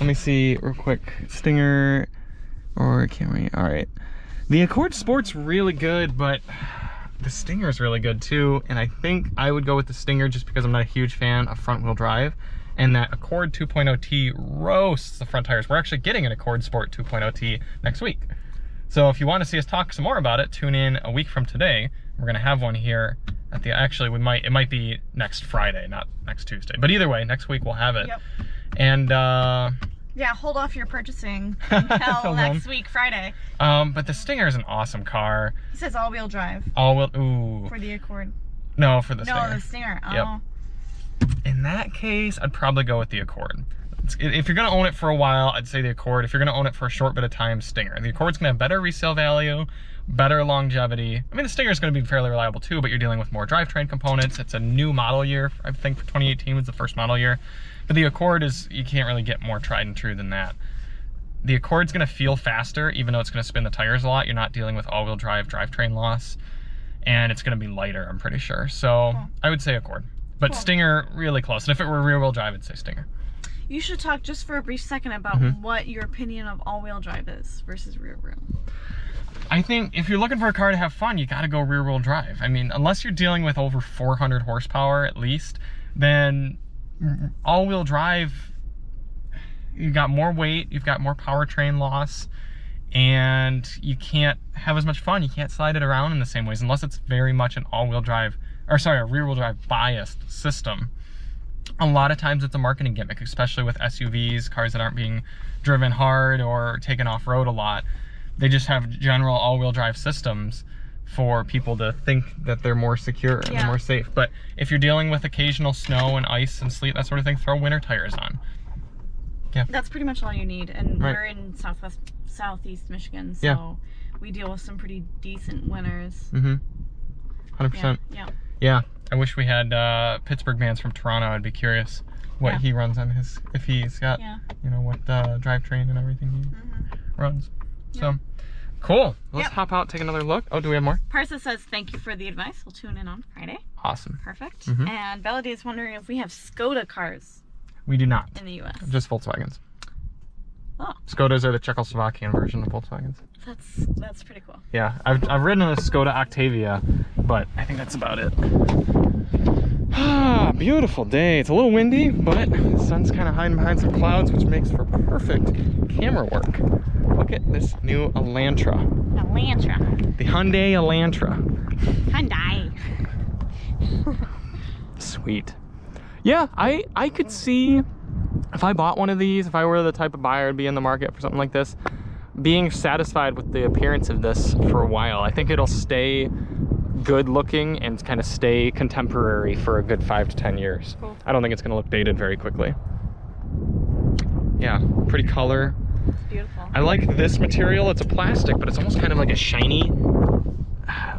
me see real quick. Stinger or Camry. All right. The Accord Sport's really good, but the Stinger is really good too. And I think I would go with the Stinger just because I'm not a huge fan of front-wheel drive. And that Accord 2.0T roasts the front tires. We're actually getting an Accord Sport 2.0T next week. So if you want to see us talk some more about it, tune in a week from today. We're gonna have one here at the, actually it might be next Friday, not next Tuesday. But either way, next week we'll have it. Yep. And yeah, hold off your purchasing until next week, Friday. But the Stinger is an awesome car. He says all-wheel drive. All-wheel, ooh. For the Accord. No, for the Stinger. No, the Stinger. Oh. Yep. In that case, I'd probably go with the Accord. If you're gonna own it for a while, I'd say the Accord. If you're gonna own it for a short bit of time, Stinger. The Accord's gonna have better resale value, better longevity. I mean, the Stinger's gonna be fairly reliable too, but you're dealing with more drivetrain components. It's a new model year. I think for 2018 was the first model year. But the Accord is, you can't really get more tried and true than that. The Accord's gonna feel faster, even though it's gonna spin the tires a lot. You're not dealing with all-wheel drive drivetrain loss. And it's gonna be lighter, I'm pretty sure. So cool. I would say Accord. But cool. Stinger, really close. And if it were rear-wheel drive, I'd say Stinger. You should talk just for a brief second about what your opinion of all-wheel drive is versus rear-wheel. I think if you're looking for a car to have fun, you gotta go rear-wheel drive. I mean, unless you're dealing with over 400 horsepower at least, then all-wheel drive, you've got more weight, you've got more powertrain loss, and you can't have as much fun. You can't slide it around in the same ways, unless it's very much an all-wheel drive, or sorry, a rear-wheel drive biased system. A lot of times it's a marketing gimmick, especially with SUVs, cars that aren't being driven hard or taken off-road a lot. They just have general all-wheel drive systems for people to think that they're more secure and they're more safe. But if you're dealing with occasional snow and ice and sleet, that sort of thing, throw winter tires on. Yeah. That's pretty much all you need. And we're in southeast Michigan, so we deal with some pretty decent winters. 100%. Yeah. I wish we had Pittsburgh Mans from Toronto. I'd be curious what he runs on his, if he's got, you know, what drivetrain and everything he runs. So, cool. Let's hop out, take another look. Oh, do we have more? Parsa says, thank you for the advice. We'll tune in on Friday. Awesome. Perfect. And Melody is wondering if we have Skoda cars. We do not. In the U.S. Just Volkswagens. Oh. Skodas are the Czechoslovakian version of Volkswagens. That's pretty cool. Yeah, I've ridden a Skoda Octavia, but I think that's about it. Ah, beautiful day. It's a little windy, but the sun's kind of hiding behind some clouds, which makes for perfect camera work. Look at this new Elantra. Elantra. The Hyundai Elantra. Hyundai. Sweet. Yeah, I could see if I bought one of these, if I were the type of buyer to be in the market for something like this, being satisfied with the appearance of this for a while. I think it'll stay good looking and kind of stay contemporary for a good 5 to 10 years. Cool. I don't think it's going to look dated very quickly. Yeah, pretty color. It's beautiful. I like this material. It's a plastic, but it's almost kind of like a shiny,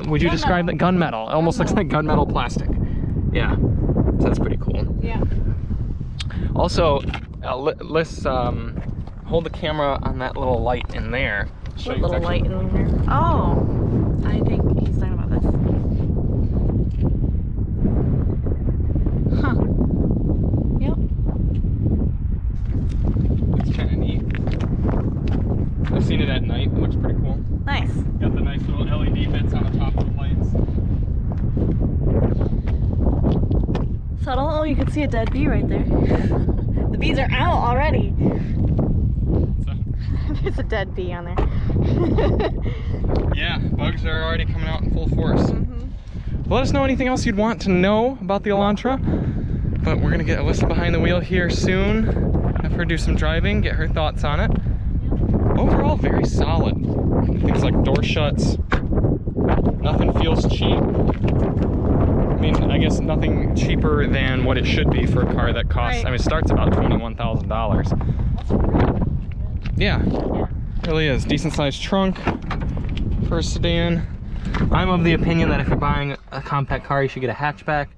would you describe that? Gunmetal. It almost looks like gunmetal plastic. Yeah, so that's pretty cool. Yeah. Also, let's hold the camera on that little light in there. What little light in there? Oh, I think he's talking about this. Huh. Yep. It's kind of neat. I've seen it at night. It looks pretty cool. Nice. Got the nice little LED bits on the top of the lights. Subtle. Oh, you can see a dead bee right there. The bees are out already. There's a dead bee on there. Yeah, bugs are already coming out in full force. Let us know anything else you'd want to know about the Elantra. But we're gonna get Alyssa behind the wheel here soon. Have her do some driving, get her thoughts on it. Overall, very solid. Things like door shuts. Nothing feels cheap. I mean, I guess nothing cheaper than what it should be for a car that costs, I mean, it starts about $21,000. Yeah, it really is. Decent sized trunk for a sedan. I'm of the opinion that if you're buying a compact car, you should get a hatchback.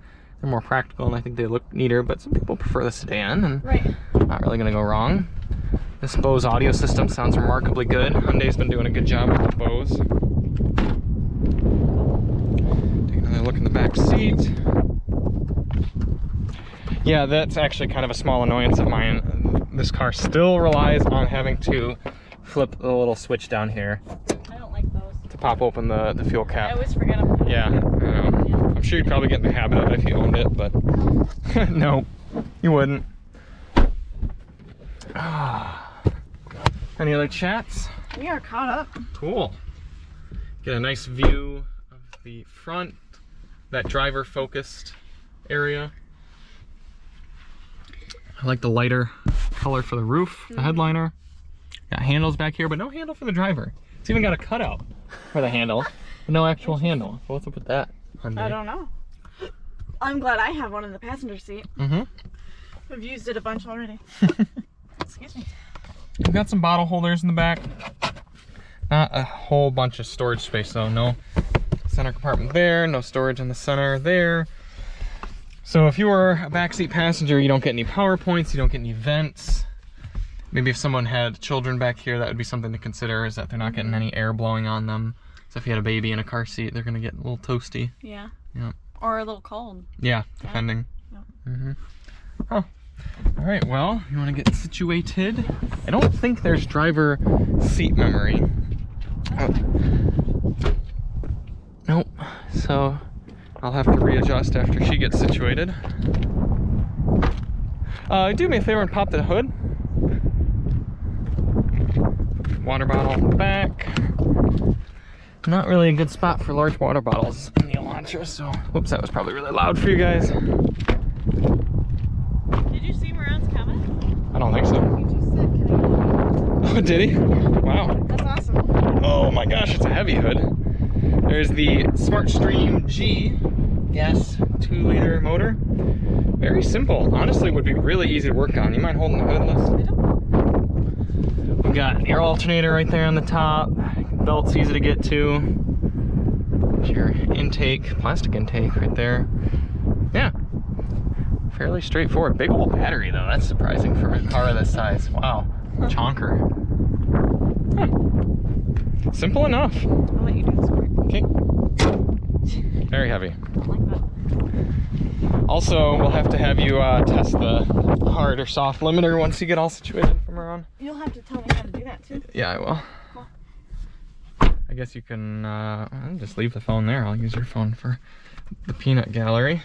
They're more practical and I think they look neater, but some people prefer the sedan, and not really gonna go wrong. This Bose audio system sounds remarkably good. Hyundai's been doing a good job with the Bose. Take another look in the back seat. Yeah, that's actually kind of a small annoyance of mine. This car still relies on having to flip the little switch down here. I don't like those. To pop open the fuel cap. I always forget them. Yeah, I'm sure you'd probably get in the habit of it if you owned it, but no, you wouldn't. Any other chats? We are caught up. Cool. Get a nice view of the front, that driver focused area. I like the lighter color for the roof, the headliner. Got handles back here, but no handle for the driver. It's even got a cutout for the handle, but no actual handle. So what's up with that, Hyundai? I don't know. I'm glad I have one in the passenger seat. I've used it a bunch already. Excuse me. We've got some bottle holders in the back. Not a whole bunch of storage space though. No center compartment there, no storage in the center there. So if you were a backseat passenger, you don't get any power points, you don't get any vents. Maybe if someone had children back here, that would be something to consider, is that they're not getting any air blowing on them. So if you had a baby in a car seat, they're gonna get a little toasty. Yeah. Yeah. Or a little cold. Yeah, depending. Yeah. Oh. All right, well, you want to get situated? I don't think there's driver seat memory. Nope. So I'll have to readjust after she gets situated. Do me a favor and pop the hood. Water bottle in the back. Not really a good spot for large water bottles in the Elantra, so whoops, that was probably really loud for you guys. Did you see Moran's comment? I don't think so. He just said, can I? Oh, did he? Wow. That's awesome. Oh my gosh, it's a heavy hood. There's the SmartStream G gas 2-liter motor. Very simple. Honestly, would be really easy to work on. You mind holding the hood, Liz? We've got an air alternator right there on the top. Belt's easy to get to. There's your intake, plastic intake right there. Yeah. Fairly straightforward. Big old battery though. That's surprising for a car of this size. Wow. Chonker. Huh. Simple enough. I'll let you do this part. Okay. Very heavy. I don't like that. Also, we'll have to have you test the hard or soft limiter once you get all situated from around. You'll have to tell me how to do that too. Yeah, I will. Cool. I guess you can I'll just leave the phone there. I'll use your phone for the peanut gallery.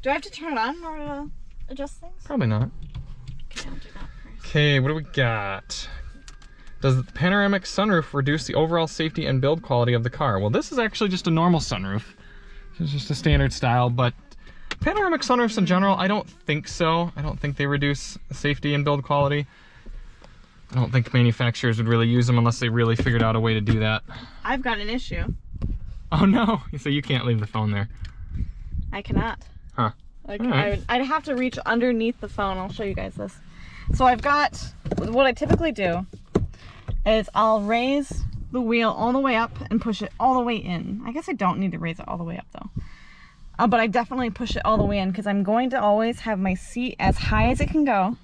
Do I have to turn it on in order to adjust things? Probably not. Okay, I'll do that first. Okay, what do we got? Does the panoramic sunroof reduce the overall safety and build quality of the car? Well, this is actually just a normal sunroof. It's just a standard style, but panoramic sunroofs in general, I don't think so. I don't think they reduce safety and build quality. I don't think manufacturers would really use them unless they really figured out a way to do that. I've got an issue. Oh no, so you can't leave the phone there. I cannot. Huh. Like, Right. I'd have to reach underneath the phone. I'll show you guys this. So I've got, what I typically do is I'll raise the wheel all the way up and push it all the way in. I guess I don't need to raise it all the way up though. But I definitely push it all the way in because I'm going to always have my seat as high as it can go.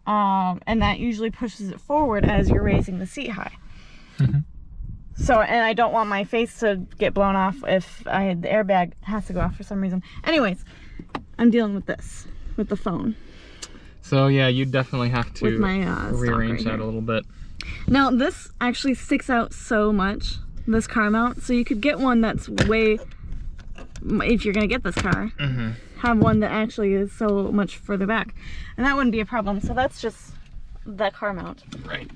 And that usually pushes it forward as you're raising the seat high. So, and I don't want my face to get blown off if the airbag has to go off for some reason. Anyways, I'm dealing with this, with the phone. So yeah, you definitely have to With my, rearrange stock right that a little bit. Now this actually sticks out so much, this car mount, so you could get one that's way, if you're gonna get this car, have one that actually is so much further back. And that wouldn't be a problem, so that's just that car mount. Right.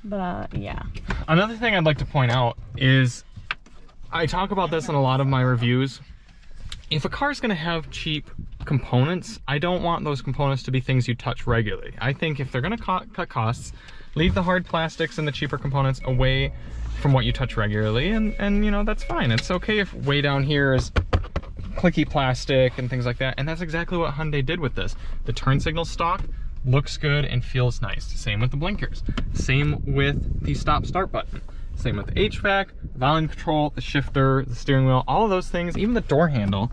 But yeah. Another thing I'd like to point out is, I talk about this in a lot of my reviews. If a car's gonna have cheap components, I don't want those components to be things you touch regularly. I think if they're gonna cut costs, leave the hard plastics and the cheaper components away from what you touch regularly, and you know, that's fine. It's okay if way down here is clicky plastic and things like that, and that's exactly what Hyundai did with this. The turn signal stock looks good and feels nice. Same with the blinkers. Same with the stop-start button. Same with the HVAC, volume control, the shifter, the steering wheel, all of those things, even the door handle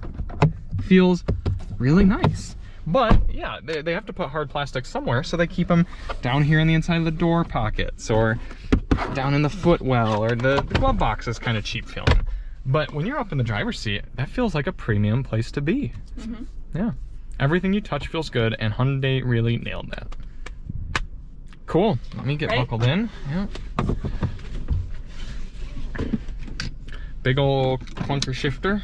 feels really nice. But yeah, they have to put hard plastic somewhere, so they keep them down here on the inside of the door pockets, or down in the footwell, or the glove box is kind of cheap feeling. But when you're up in the driver's seat, that feels like a premium place to be. Mm-hmm. Yeah. Everything you touch feels good, and Hyundai really nailed that. Cool. Let me get buckled in. Yeah. Big old clunker shifter.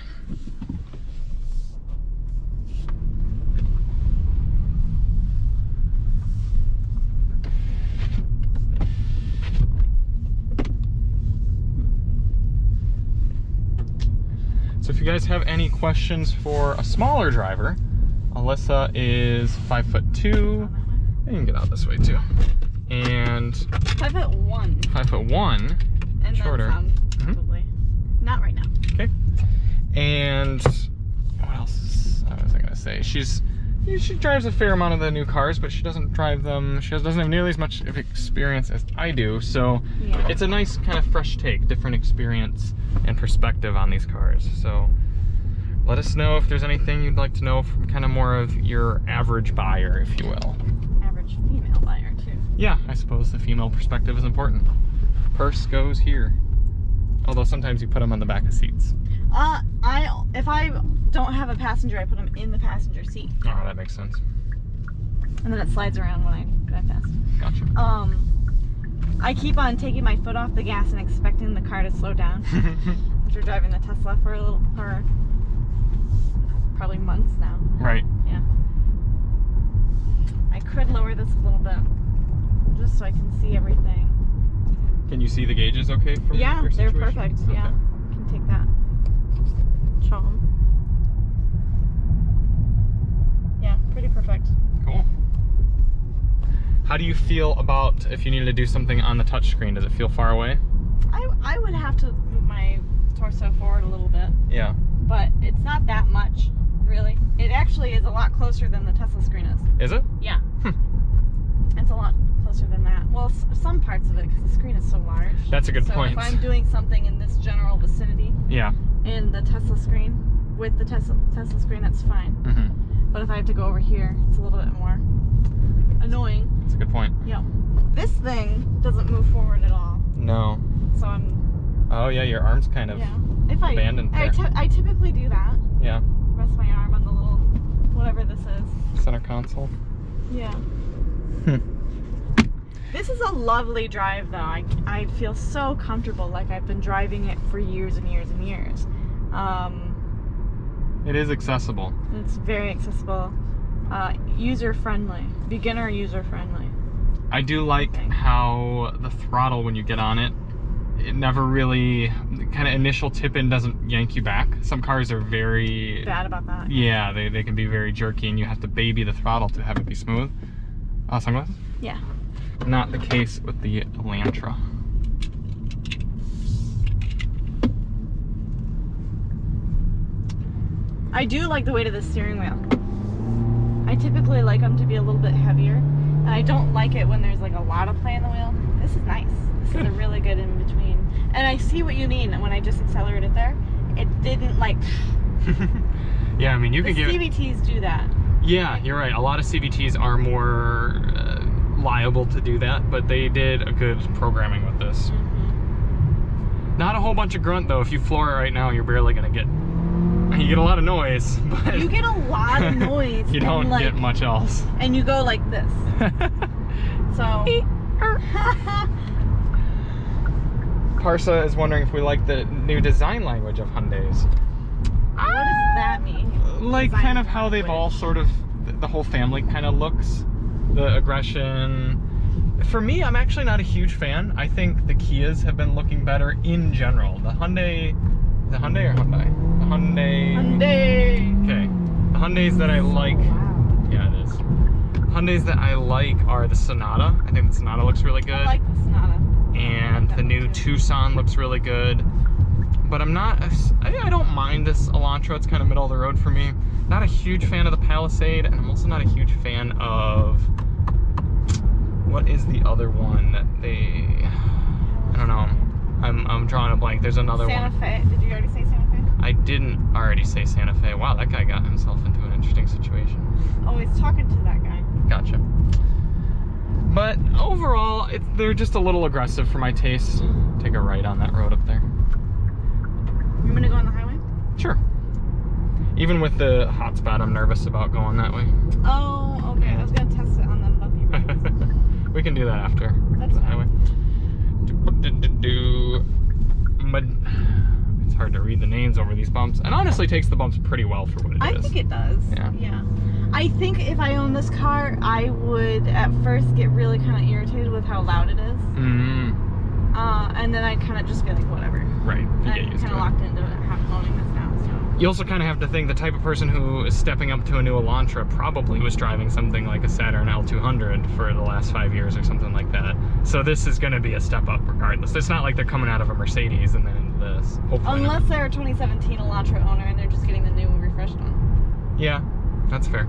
So if you guys have any questions for a smaller driver, Alissa is 5'2". You can get out this way too. And 5'1". 5'1". And shorter. Probably. Not right now. Okay. And what else was I gonna say? She drives a fair amount of the new cars, but she doesn't drive them. She doesn't have nearly as much of experience as I do. So yeah, it's a nice kind of fresh take, different experience and perspective on these cars. So let us know if there's anything you'd like to know from kind of more of your average buyer, if you will. Average female buyer too. Yeah, I suppose the female perspective is important. Purse goes here. Although sometimes you put them on the back of seats. If I don't have a passenger, I put them in the passenger seat. Oh, that makes sense. And then it slides around when I drive fast. Gotcha. I keep on taking my foot off the gas and expecting the car to slow down. After driving the Tesla for probably months now. Right. Yeah. I could lower this a little bit, just so I can see everything. Can you see the gauges okay from your situation? They're perfect. Okay. Yeah, I can take that. Show them. Yeah, pretty perfect. Cool. How do you feel about if you needed to do something on the touchscreen? Does it feel far away? I would have to move my torso forward a little bit. Yeah. But it's not that much, really. It actually is a lot closer than the Tesla screen is. Is it? Yeah. It's a lot closer than that. Well, some parts of it, because the screen is so large. That's a good point. So if I'm doing something in this general vicinity, yeah, in the Tesla screen, with the Tesla screen, that's fine. Mm-hmm. But if I have to go over here, it's a little bit more annoying. That's a good point. Yeah. This thing doesn't move forward at all. No. So I'm... Oh yeah, your arm's kind of abandoned there. I typically do that. Yeah. Rest my arm on the little, whatever this is. Center console. Yeah. This is a lovely drive though. I feel so comfortable, like I've been driving it for years and years and years. It is accessible. It's very accessible. User-friendly. Beginner user-friendly. I do like how the throttle, when you get on it, it never really, kind of initial tip-in doesn't yank you back. Some cars are very... bad about that. Yeah, they can be very jerky and you have to baby the throttle to have it be smooth. Sunglasses? Yeah. Not the case with the Elantra. I do like the weight of the steering wheel. I typically like them to be a little bit heavier, and I don't like it when there's like a lot of play in the wheel. This is nice. This is a really good in between. And I see what you mean when I just accelerated there. It didn't like... Yeah, I mean, you can give... CVTs do that. Yeah, you're right. A lot of CVTs are more liable to do that, but they did a good programming with this. Mm-hmm. Not a whole bunch of grunt though. If you floor it right now, you're barely gonna get... You get a lot of noise, but... You get a lot of noise. You don't get much else. And you go like this. So... Parsa is wondering if we like the new design language of Hyundai's. What does that mean? Like design kind of how they've all sort of, the whole family kind of looks. The aggression, For me, I'm actually not a huge fan. I think the Kias have been looking better in general. The Hyundai or Hyundai? The Hyundai. Hyundai. Okay. The Hyundais that I like. Yeah, it is. Hyundais that I like are the Sonata. I think the Sonata looks really good. I like the Sonata. And the new Tucson looks really good. But I'm not, I don't mind this Elantra. It's kind of middle of the road for me. Not a huge fan of the Palisade, and I'm also not a huge fan of, what is the other one that they, I don't know. I'm drawing a blank. There's another one. Santa Fe. Did you already say Santa Fe? I didn't already say Santa Fe. Wow, that guy got himself into an interesting situation. Oh, he's talking to that guy. Gotcha. But overall, they're just a little aggressive for my taste. Take a right on that road up there. You want to go on the highway? Sure. Even with the hotspot, I'm nervous about going that way. Oh, okay. I was going to test it on them bumpy roads. We can do that after. That's the fine. highway. It's hard to read the names over these bumps. And honestly takes the bumps pretty well for what it is. I think it does. Yeah. I think if I owned this car, I would at first get really kind of irritated with how loud it is. Mm-hmm. And then I'd kind of just be like, whatever. Right. You get I'm used kind to of it. locked into it, owning this now. So. You also kind of have to think the type of person who is stepping up to a new Elantra probably was driving something like a Saturn L200 for the last 5 years or something like that. So this is going to be a step up regardless. It's not like they're coming out of a Mercedes and then into this. Hopefully Unless not. they're a 2017 Elantra owner and they're just getting the new refreshed one. Yeah, that's fair.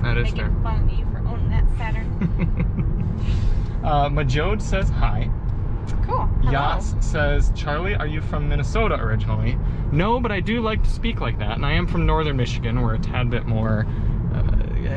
That is fair. Making fun of you for owning that Saturn. Majode says hi. Cool. Hello. Yas says, Charlie, are you from Minnesota originally? No, but I do like to speak like that, and I am from northern Michigan, where a tad bit more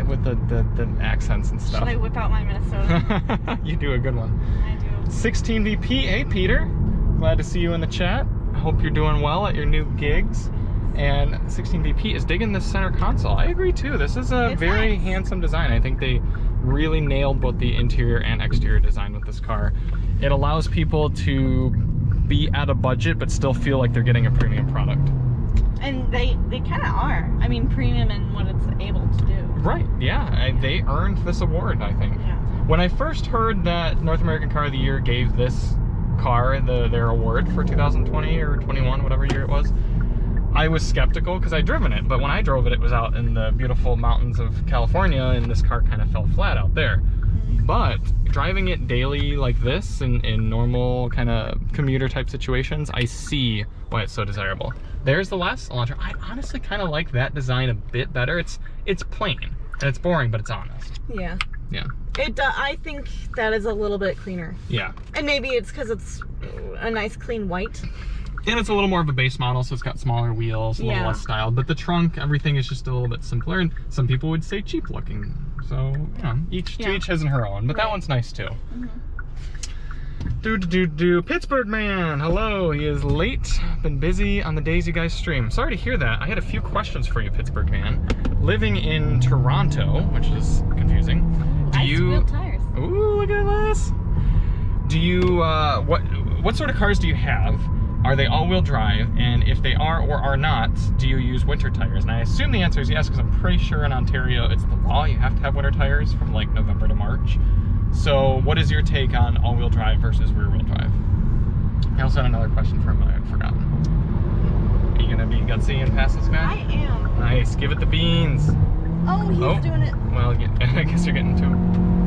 with the accents and stuff. Should I whip out my Minnesota? You do a good one. I do. 16 VP, hey Peter, glad to see you in the chat. I hope you're doing well at your new gigs. And 16 VP is digging this center console. I agree too. This is a very handsome design. I think they really nailed both the interior and exterior design with this car. It allows people to be at a budget but still feel like they're getting a premium product. And they kind of are. I mean, premium in what it's able to do. Right, yeah. They earned this award, I think. Yeah. When I first heard that North American Car of the Year gave this car their award for 2020 or 21, whatever year it was, I was skeptical because I'd driven it, but when I drove it, it was out in the beautiful mountains of California, and this car kind of fell flat out there. But driving it daily like this in normal kind of commuter type situations, I see why it's so desirable. There's the last Elantra. I honestly kind of like that design a bit better. It's plain and it's boring, but it's honest. Yeah. Yeah. I think that is a little bit cleaner. Yeah. And maybe it's because it's a nice clean white. And it's a little more of a base model, so it's got smaller wheels, a little less styled. But the trunk, everything is just a little bit simpler. And some people would say cheap looking. So, you know, each his and her own. But that one's nice too. Pittsburgh Man, hello. He is late. Been busy on the days you guys stream. Sorry to hear that. I had a few questions for you, Pittsburgh Man. Living in Toronto, which is confusing. Wheel tires. Ooh, look at this. Do you, what sort of cars do you have? Are they all-wheel drive? And if they are or are not, do you use winter tires? And I assume the answer is yes, because I'm pretty sure in Ontario it's the law. You have to have winter tires from like November to March. So what is your take on all-wheel drive versus rear-wheel drive? I also had another question for him, but I had forgotten. Are you gonna be gutsy and pass this guy? I am. Nice, give it the beans. Oh, he's doing it. Well, I guess you're getting to him.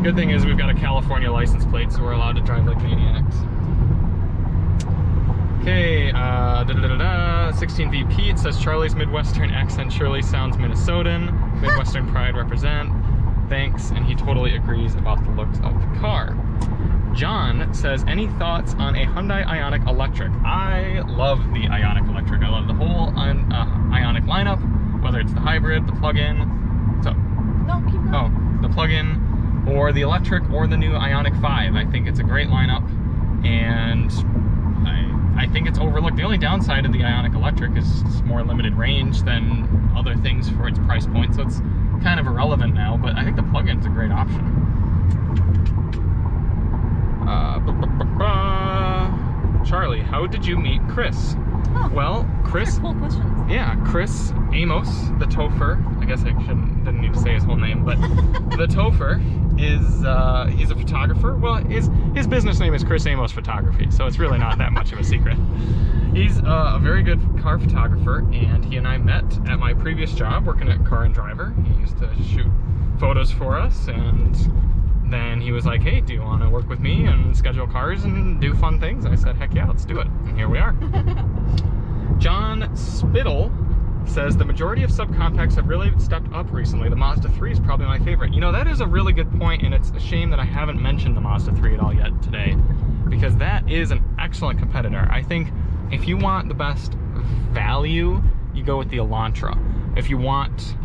Good thing is we've got a California license plate, so we're allowed to drive like maniacs. Okay, 16 VP, it says Charlie's Midwestern accent surely sounds Minnesotan. Midwestern pride represent. Thanks, and he totally agrees about the looks of the car. John says, any thoughts on a Hyundai Ioniq Electric? I love the Ioniq Electric. I love the whole Ioniq lineup, whether it's the hybrid, the plug-in. No, keep going. Oh, the plug-in, or the electric, or the new Ioniq 5. I think it's a great lineup, and I think it's overlooked. The only downside of the Ioniq Electric is it's more limited range than other things for its price point, so it's kind of irrelevant now, but I think the plug-in's a great option. Charlie, how did you meet Chris? Oh, Well, Chris. cool questions. Yeah, Chris Amos, TheTopher. I guess I didn't need to say his whole name, but TheTopher is he's a photographer. Well, his business name is Chris Amos Photography, so it's really not that much of a secret. He's a very good car photographer, and he and I met at my previous job working at Car and Driver. He used to shoot photos for us, and then he was like, hey, do you want to work with me and schedule cars and do fun things? I said, heck yeah, let's do it. And here we are. John Spittle says the majority of subcompacts have really stepped up recently. The Mazda 3 is probably my favorite. You know, that is a really good point, and it's a shame that I haven't mentioned the Mazda 3 at all yet today, because that is an excellent competitor. I think if you want the best value, you go with the Elantra. If you want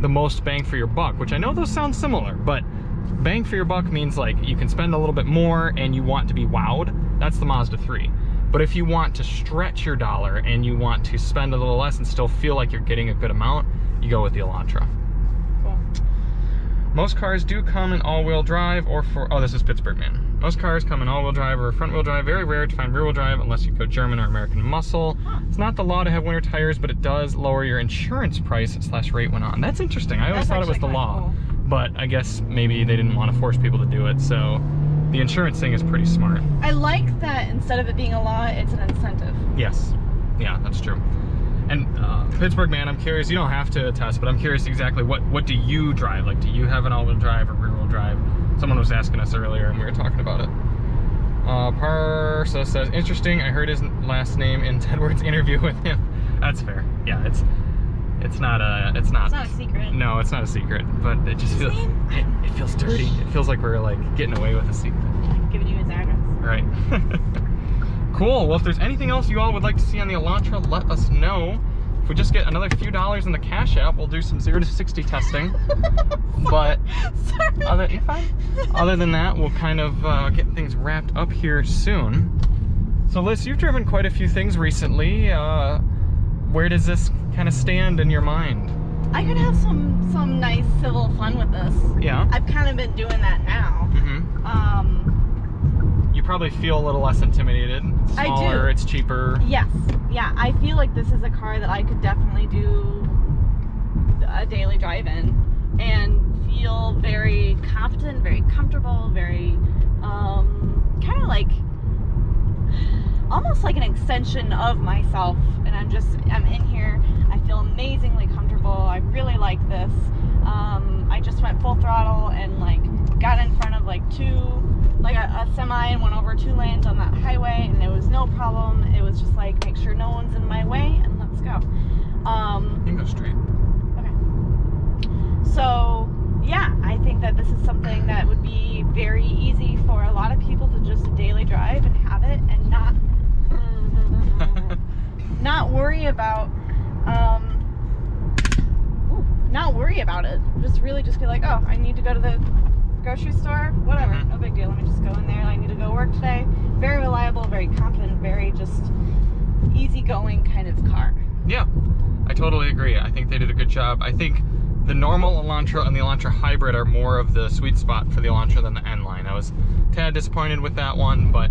the most bang for your buck, which I know those sound similar, but bang for your buck means like you can spend a little bit more and you want to be wowed, that's the Mazda 3. But if you want to stretch your dollar and you want to spend a little less and still feel like you're getting a good amount, you go with the Elantra. Cool. Most cars do come in all-wheel drive or oh, this is Pittsburgh Man. Most cars come in all-wheel drive or front-wheel drive. Very rare to find rear-wheel drive unless you go German or American muscle. Huh. It's not the law to have winter tires, but it does lower your insurance price / rate when on. That's interesting. I always thought it was the law. Cool. But I guess maybe they didn't want to force people to do it, so the insurance thing is pretty smart. I like that instead of it being a law, it's an incentive. Yes. Yeah, that's true. And Pittsburgh Man, I'm curious, you don't have to attest, but I'm curious exactly what do you drive? Like, do you have an all-wheel drive or rear-wheel drive? Someone was asking us earlier and we were talking about it. Parsa says, interesting, I heard his last name in Tedward's interview with him. That's fair. Yeah, it's not a secret. No, it's not a secret, but it just feels it feels dirty. It feels like we're like getting away with a secret. Giving you his address. Right. Cool. Well, if there's anything else you all would like to see on the Elantra, let us know. If we just get another few dollars in the Cash App, we'll do some 0 to 60 testing. But you're fine. Other than that, we'll kind of get things wrapped up here soon. So, Liz, you've driven quite a few things recently. Where does this kind of stand in your mind? I could have some nice civil fun with this. Yeah. I've kind of been doing that now. Mm-hmm. You probably feel a little less intimidated. It's smaller, I do. It's cheaper. Yes. Yeah, I feel like this is a car that I could definitely do a daily drive in and feel very confident, very comfortable, very kind of like almost like an extension of myself. And I'm in here, I feel amazingly comfortable. I really like this. I just went full throttle and like got in front of like a semi and went over 2 lanes on that highway, and there was no problem. It was just like, make sure no one's in my way and let's go. You can go straight. Okay. So yeah, I think that this is something that would be very easy for a lot of people to just daily drive and have it and not worry about it. Just really just be like, oh, I need to go to the grocery store, whatever, no big deal. Let me just go in there. I need to go work today. Very reliable, very confident, very just easygoing kind of car. Yeah, I totally agree. I think they did a good job. I think the normal Elantra and the Elantra Hybrid are more of the sweet spot for the Elantra than the N-Line. I was a tad disappointed with that one, but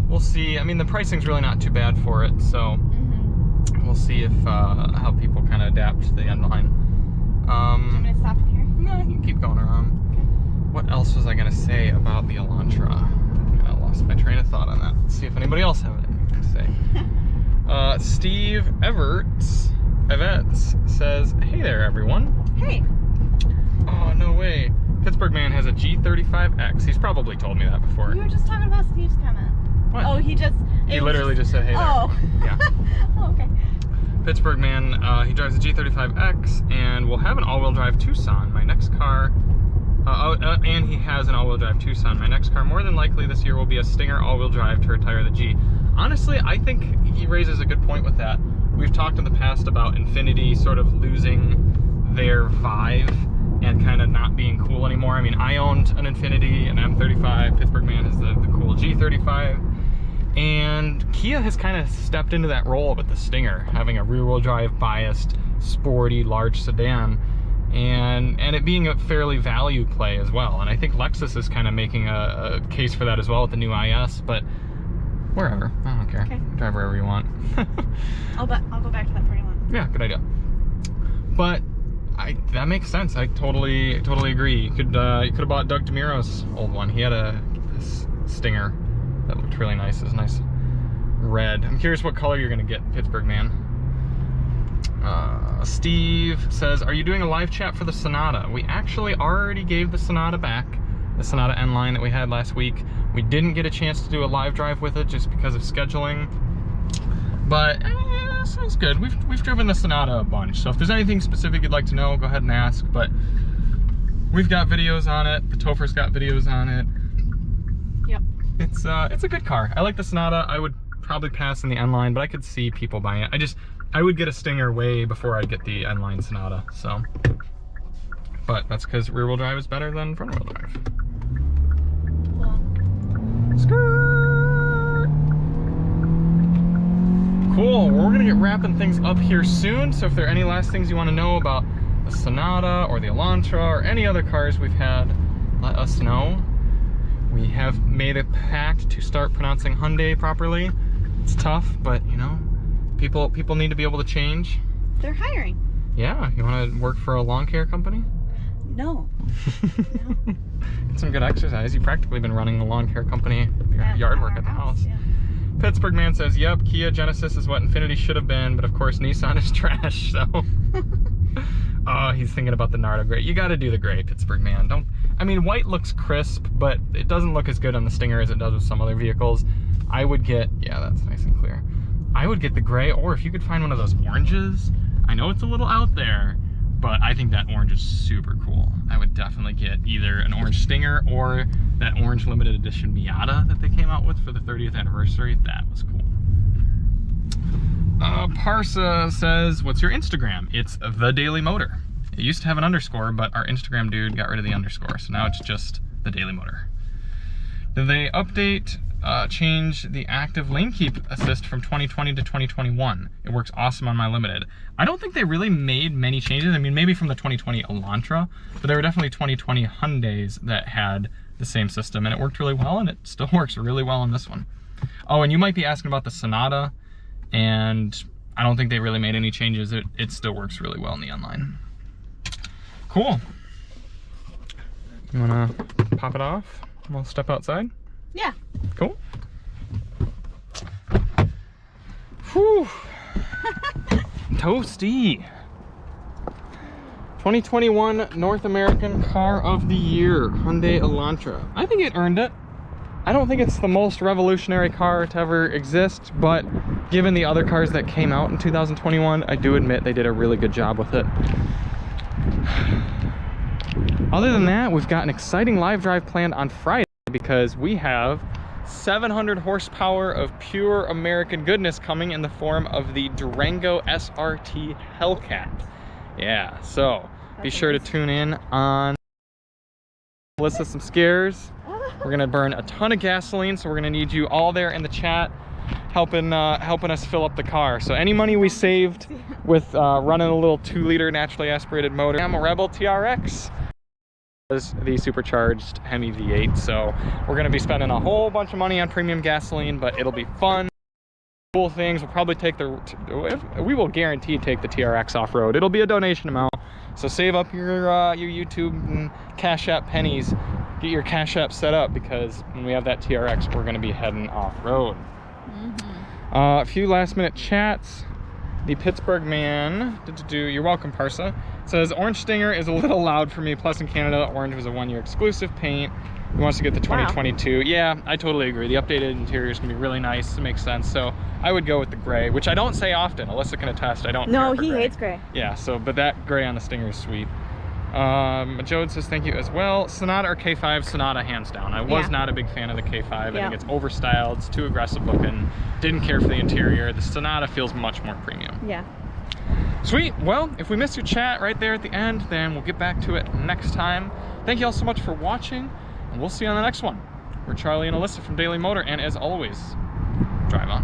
we'll see. I mean, the pricing's really not too bad for it, so we'll see if how people kind of adapt to the N-Line. Do you want me to stop in here? No, you can keep going around. What else was I going to say about the Elantra? I kind of lost my train of thought on that. Let's see if anybody else have anything to say. Steve Everts says, hey there, everyone. Hey. Oh, no way. Pittsburgh Man has a G35X. He's probably told me that before. We were just talking about Steve's comment. What? Oh, he literally just said, hey there. Oh. Yeah. Oh, okay. Pittsburgh Man, he drives a G35X and will have an all-wheel drive Tucson. My next car, and he has an all-wheel drive Tucson. My next car, more than likely this year, will be a Stinger all-wheel drive to retire the G. Honestly, I think he raises a good point with that. We've talked in the past about Infiniti sort of losing their vibe and kind of not being cool anymore. I mean, I owned an Infiniti, an M35. Pittsburgh Man has the cool G35. And Kia has kind of stepped into that role with the Stinger, having a rear-wheel drive biased, sporty, large sedan, and it being a fairly value play as well. And I think Lexus is kind of making a case for that as well with the new IS. But Wherever. I don't care. Okay. Drive wherever you want. I'll go back to that parking lot. Yeah, good idea. But that makes sense. I totally agree. You could have bought Doug DeMuro's old one. He had this Stinger that looked really nice. It was nice red. I'm curious what color you're gonna get, Pittsburgh Man. Steve says, are you doing a live chat for the Sonata? We actually already gave the Sonata back, the Sonata N line that we had last week. We didn't get a chance to do a live drive with it just because of scheduling, but sounds good. We've driven the Sonata a bunch, so if there's anything specific you'd like to know, go ahead and ask. But we've got videos on it. The TheTopher's got videos on it. Yep. It's a good car. I like the Sonata. I would probably pass in the N line, but I could see people buying it. I would get a Stinger way before I'd get the N line Sonata. So, but that's because rear wheel drive is better than front wheel drive. Skirt. Cool. Well, we're gonna get wrapping things up here soon. So if there are any last things you want to know about the Sonata or the Elantra or any other cars we've had, let us know. We have made a pact to start pronouncing Hyundai properly. It's tough, but you know, people need to be able to change. They're hiring. Yeah, you want to work for a lawn care company? No. No. Get some good exercise. You've practically been running a lawn care company, yard work at the house. Yeah. Pittsburgh Man says, yep, Kia Genesis is what Infiniti should have been, but of course Nissan is trash, so. Oh, he's thinking about the Nardo gray. You gotta do the gray, Pittsburgh Man. I mean, white looks crisp, but it doesn't look as good on the Stinger as it does with some other vehicles. I would get, yeah, that's nice and clear. I would get the gray, or if you could find one of those oranges. I know it's a little out there, but I think that orange is super cool. I would definitely get either an orange Stinger or that orange limited edition Miata that they came out with for the 30th anniversary. That was cool. Parsa says, what's your Instagram? It's The Daily Motor. It used to have an underscore, but our Instagram dude got rid of the underscore, so now it's just The Daily Motor. Did they update, change the active lane keep assist from 2020 to 2021? It works awesome on my Limited. I don't think they really made many changes. I mean, maybe from the 2020 Elantra, but there were definitely 2020 Hyundais that had the same system, and it worked really well, and it still works really well on this one. Oh, and you might be asking about the Sonata, and I don't think they really made any changes. It still works really well in the online. Cool. You wanna pop it off? We'll step outside? Yeah. Cool. Whew. Toasty. 2021 North American Car of the Year, Hyundai Elantra. I think it earned it. I don't think it's the most revolutionary car to ever exist, but given the other cars that came out in 2021, I do admit they did a really good job with it. Other than that, we've got an exciting live drive planned on Friday because we have 700 horsepower of pure American goodness coming in the form of the Durango SRT Hellcat. Yeah, so be sure to tune in on Alissa some scares. We're gonna burn a ton of gasoline, so we're gonna need you all there in the chat helping us fill up the car. So any money we saved with running a little 2-liter naturally aspirated motor, I'm a Rebel TRX, is the supercharged Hemi V8. So we're gonna be spending a whole bunch of money on premium gasoline, but it'll be fun. Cool things. We'll probably take we will guarantee take the TRX off-road. It'll be a donation amount, so save up your YouTube and Cash App pennies. Get your Cash App set up, because when we have that TRX, we're gonna be heading off-road. A few last minute chats. The Pittsburgh Man, you're welcome, Parsa, says Orange Stinger is a little loud for me, plus in Canada orange was a 1-year exclusive paint. He wants to get the 2022. Wow. Yeah, I totally agree. The updated interior is gonna be really nice. It makes sense. So I would go with the gray, which I don't say often. Alissa can attest. I don't. No, he hates gray. Yeah. So, but that gray on the Stinger is sweet. Joe says thank you as well. Sonata or K5? Sonata, hands down. I was not a big fan of the K5. I think it's overstyled. It's too aggressive looking. Didn't care for the interior. The Sonata feels much more premium. Yeah. Sweet. Well, if we missed your chat right there at the end, then we'll get back to it next time. Thank you all so much for watching, and we'll see you on the next one. We're Charlie and Alissa from Daily Motor, and as always, drive on.